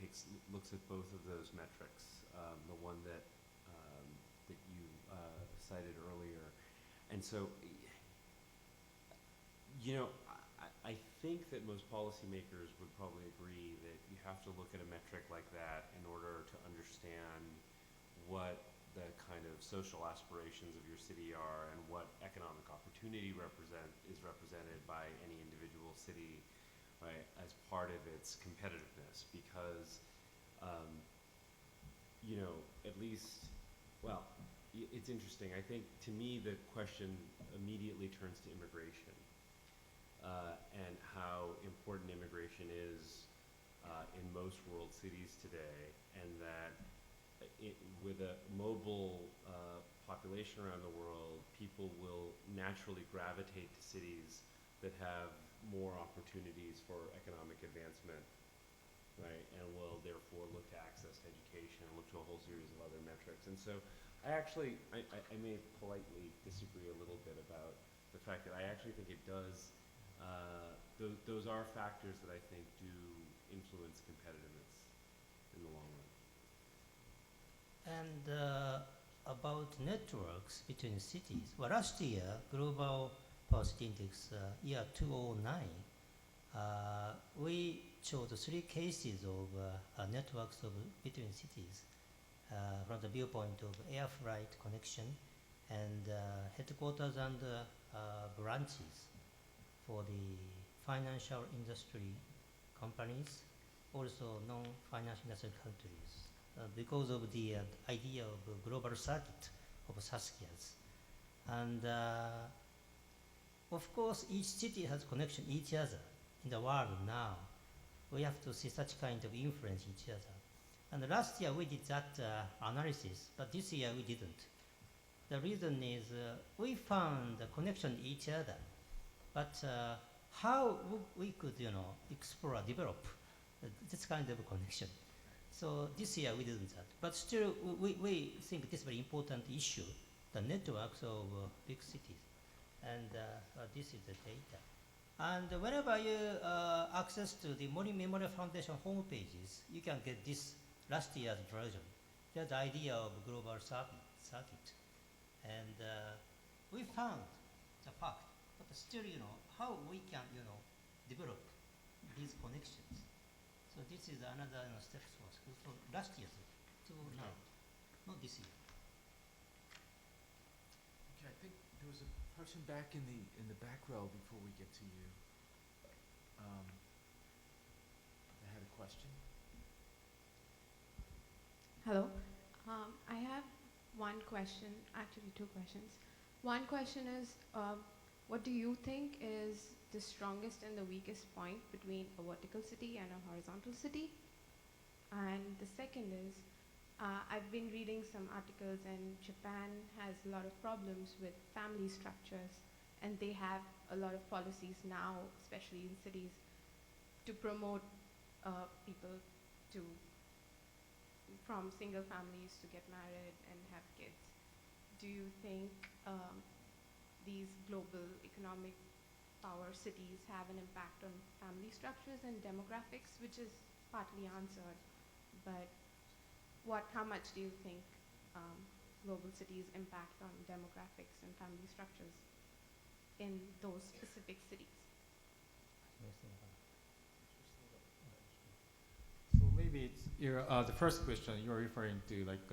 looks at both of those metrics. The one that you cited earlier, and so I think that most policymakers would probably agree that you have to look at a metric like that in order to understand what the kind of social aspirations of your city are and what economic opportunity is represented by any individual city, right, as part of its competitiveness. Because, at least, well, it's interesting. I think to me the question immediately turns to immigration and how important immigration is in most world cities today, and that with a mobile population around the world, people will naturally gravitate to cities that have more opportunities for economic advancement, right, and will therefore look to access to education and look to a whole series of other metrics. And so I may politely disagree a little bit about the fact that I actually think it does, those are factors that I think do influence competitiveness in the long run. And about networks between cities. Well, last year, Global Power City Index, year 2009, we showed 3 cases of networks between cities from the viewpoint of air flight connection and headquarters and branches for the financial industry companies, also non-financial industry countries. Because of the idea of a global circuit of Saskias. And of course, each city has connection each other in the world now. We have to see such kind of influence each other. And last year we did that analysis, but this year we didn't. The reason is we found the connection each other, but how we could, explore, develop this kind of connection. So this year we didn't that, but still we think this is a very important issue, the networks of big cities, and this is the data. And whenever you access to the Mori Memorial Foundation home pages, you can get this last year's version. There's the idea of global circuit. And we found the fact, but still, how we can, develop these connections. So this is another step for us. So last year to now, not this year. Okay, I think there was a person back in the back row before we get to you. that had a question. Hello. I have one question, actually two questions. One question is, what do you think is the strongest and the weakest point between a vertical city and a horizontal city? And the second is, I've been reading some articles and Japan has a lot of problems with family structures and they have a lot of policies now, especially in cities, to promote people to from single families to get married and have kids. Do you think these global economic power cities have an impact on family structures and demographics, which is partly answered, but how much do you think global cities impact on demographics and family structures in those specific cities? So maybe it's the first question you're referring to like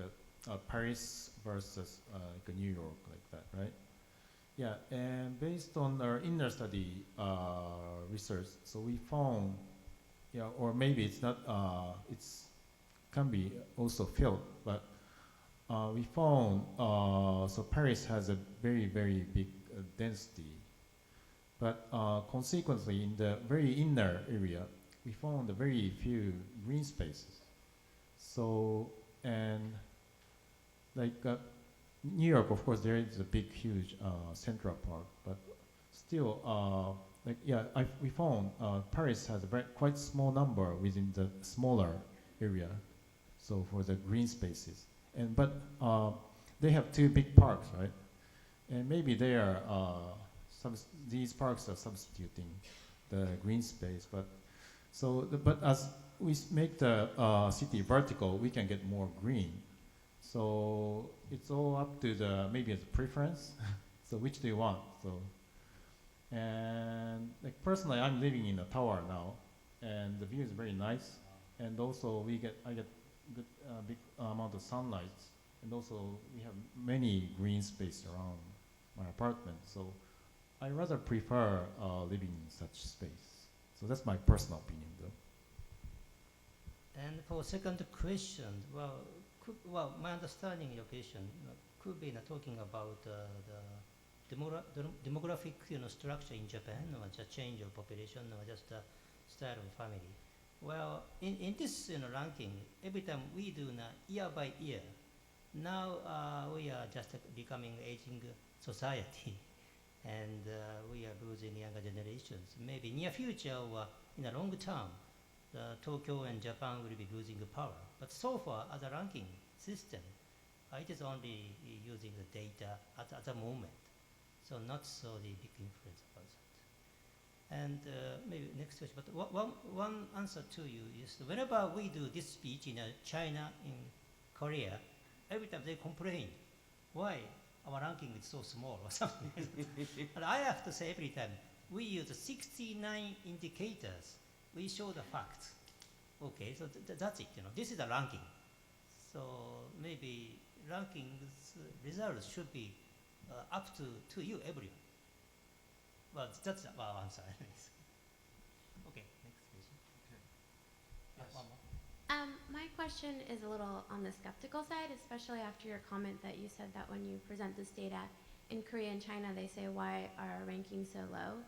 Paris versus like New York, like that, right? Yeah, and based on our inner study research, so we found, yeah, or maybe it's not, it's can be also filled, but we found so Paris has a very big density, but consequently in the very inner area we found very few green spaces. So, and like New York, of course, there is a big, huge Central Park, but still, like we found Paris has a quite small number within the smaller area. So for the green spaces, but they have two big parks, right? And maybe they are these parks are substituting the green space, but but as we make the city vertical, we can get more green. So it's all up to maybe it's a preference. So which do you want? So, and like personally, I'm living in a tower now, and the view is very nice. And also I get good big amount of sunlight, and also we have many green space around my apartment. So I rather prefer living in such space. So that's my personal opinion, though. And for second question, my understanding your question could be talking about the demographic structure in Japan, or just change of population, or just style of family. Well, in this ranking, every time we do year by year, now we are just becoming aging society, and we are losing younger generations. Maybe near future or in a long term, Tokyo and Japan will be losing power. But so far, as a ranking system, it is only using the data at the moment, so not so the big influence about that. And maybe next question, but one answer to you is whenever we do this speech in China, in Korea, every time they complain, why our ranking is so small or something. And I have to say every time, we use 69 indicators. We show the facts. Okay, so that's it. This is the ranking. So maybe rankings results should be up to you, everyone. Well, that's our answer. Okay, next question. Okay. Yes. One more. My question is a little on the skeptical side, especially after your comment that you said that when you present this data in Korea and China, they say, why are our rankings so low?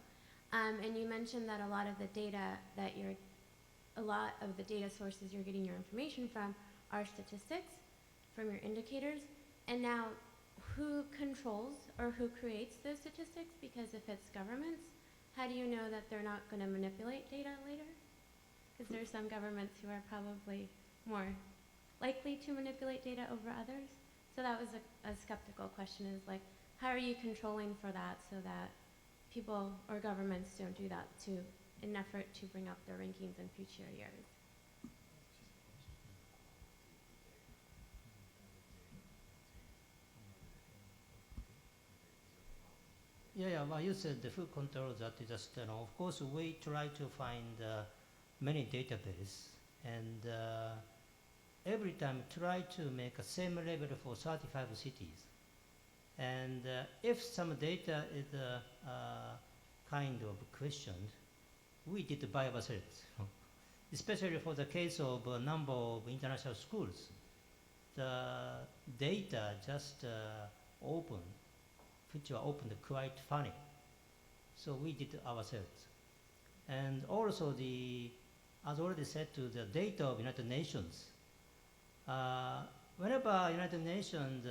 And you mentioned that a lot of the data sources you're getting your information from are statistics from your indicators. And now, who controls or who creates those statistics? Because if it's governments, how do you know that they're not going to manipulate data later? Because there are some governments who are probably more likely to manipulate data over others. So that was a skeptical question, is like, how are you controlling for that so that people or governments don't do that in an effort to bring up their rankings in future years? Yeah, well, you said the who controls that is just, of course, we try to find many databases, and every time try to make a same level for 35 cities. And if some data is kind of questioned, we did by ourselves. Especially for the case of a number of international schools, the data just open, which were opened quite funny. So we did ourselves. And also as already said, to the data of United Nations, whenever United Nations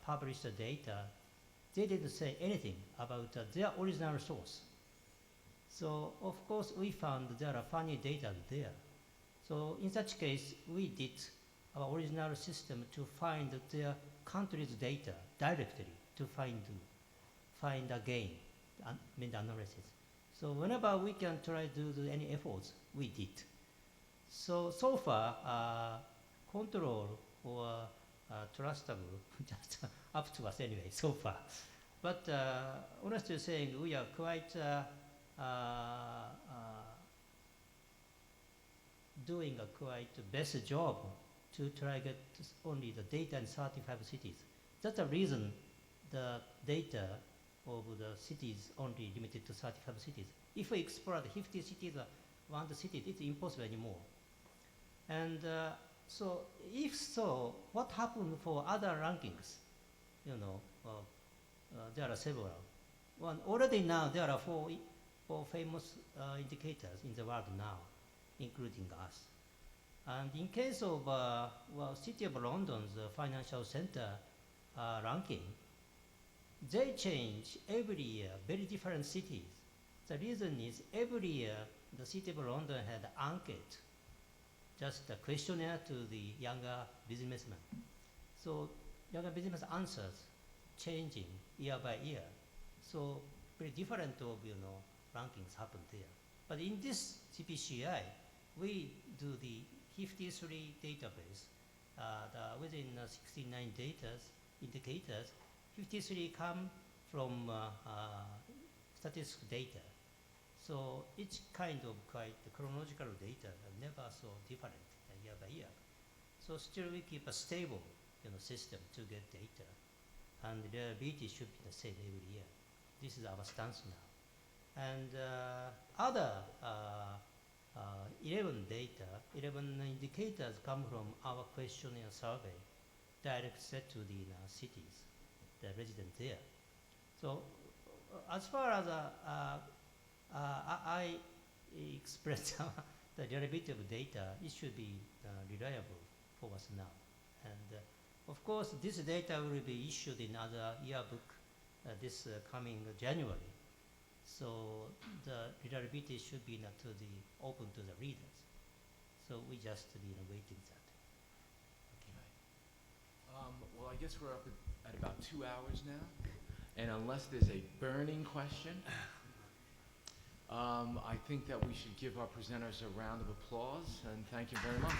published the data, they didn't say anything about their original source. So of course we found there are funny data there. So in such case, we did our original system to find their country's data directly to find again, the analysis. So whenever we can try to do any efforts, we did. So far, control or trustable, just up to us anyway, so far. But honestly saying, we are quite doing a quite best job to try get only the data in 35 cities. That's the reason the data of the cities only limited to 35 cities. If we explore the 50 cities or 100 cities, it's impossible anymore. And so if so, what happened for other rankings? You know, there are several. One, already now there are four famous indicators in the world now, including us. And in case of City of London's financial center ranking, they change every year, very different cities. The reason is every year the City of London had enquete, just a questionnaire to the younger businessmen. So younger business answers changing year by year. So very different of rankings happen there. But in this CPCI, we do the 53 database. Within 69 indicators, 53 come from statistical data. So each kind of quite chronological data are never so different year by year. So still we keep a stable system to get data, and the reliability should be the same every year. This is our stance now. And other 11 indicators come from our questionnaire survey, direct set to the cities, the residents there. So as far as I express the reliability of data, it should be reliable for us now. And of course, this data will be issued in other yearbook this coming January. So the reliability should be open to the readers. So we just waiting that. Okay. Well, I guess we're up at about 2 hours now, and unless there's a burning question, I think that we should give our presenters a round of applause, and thank you very much.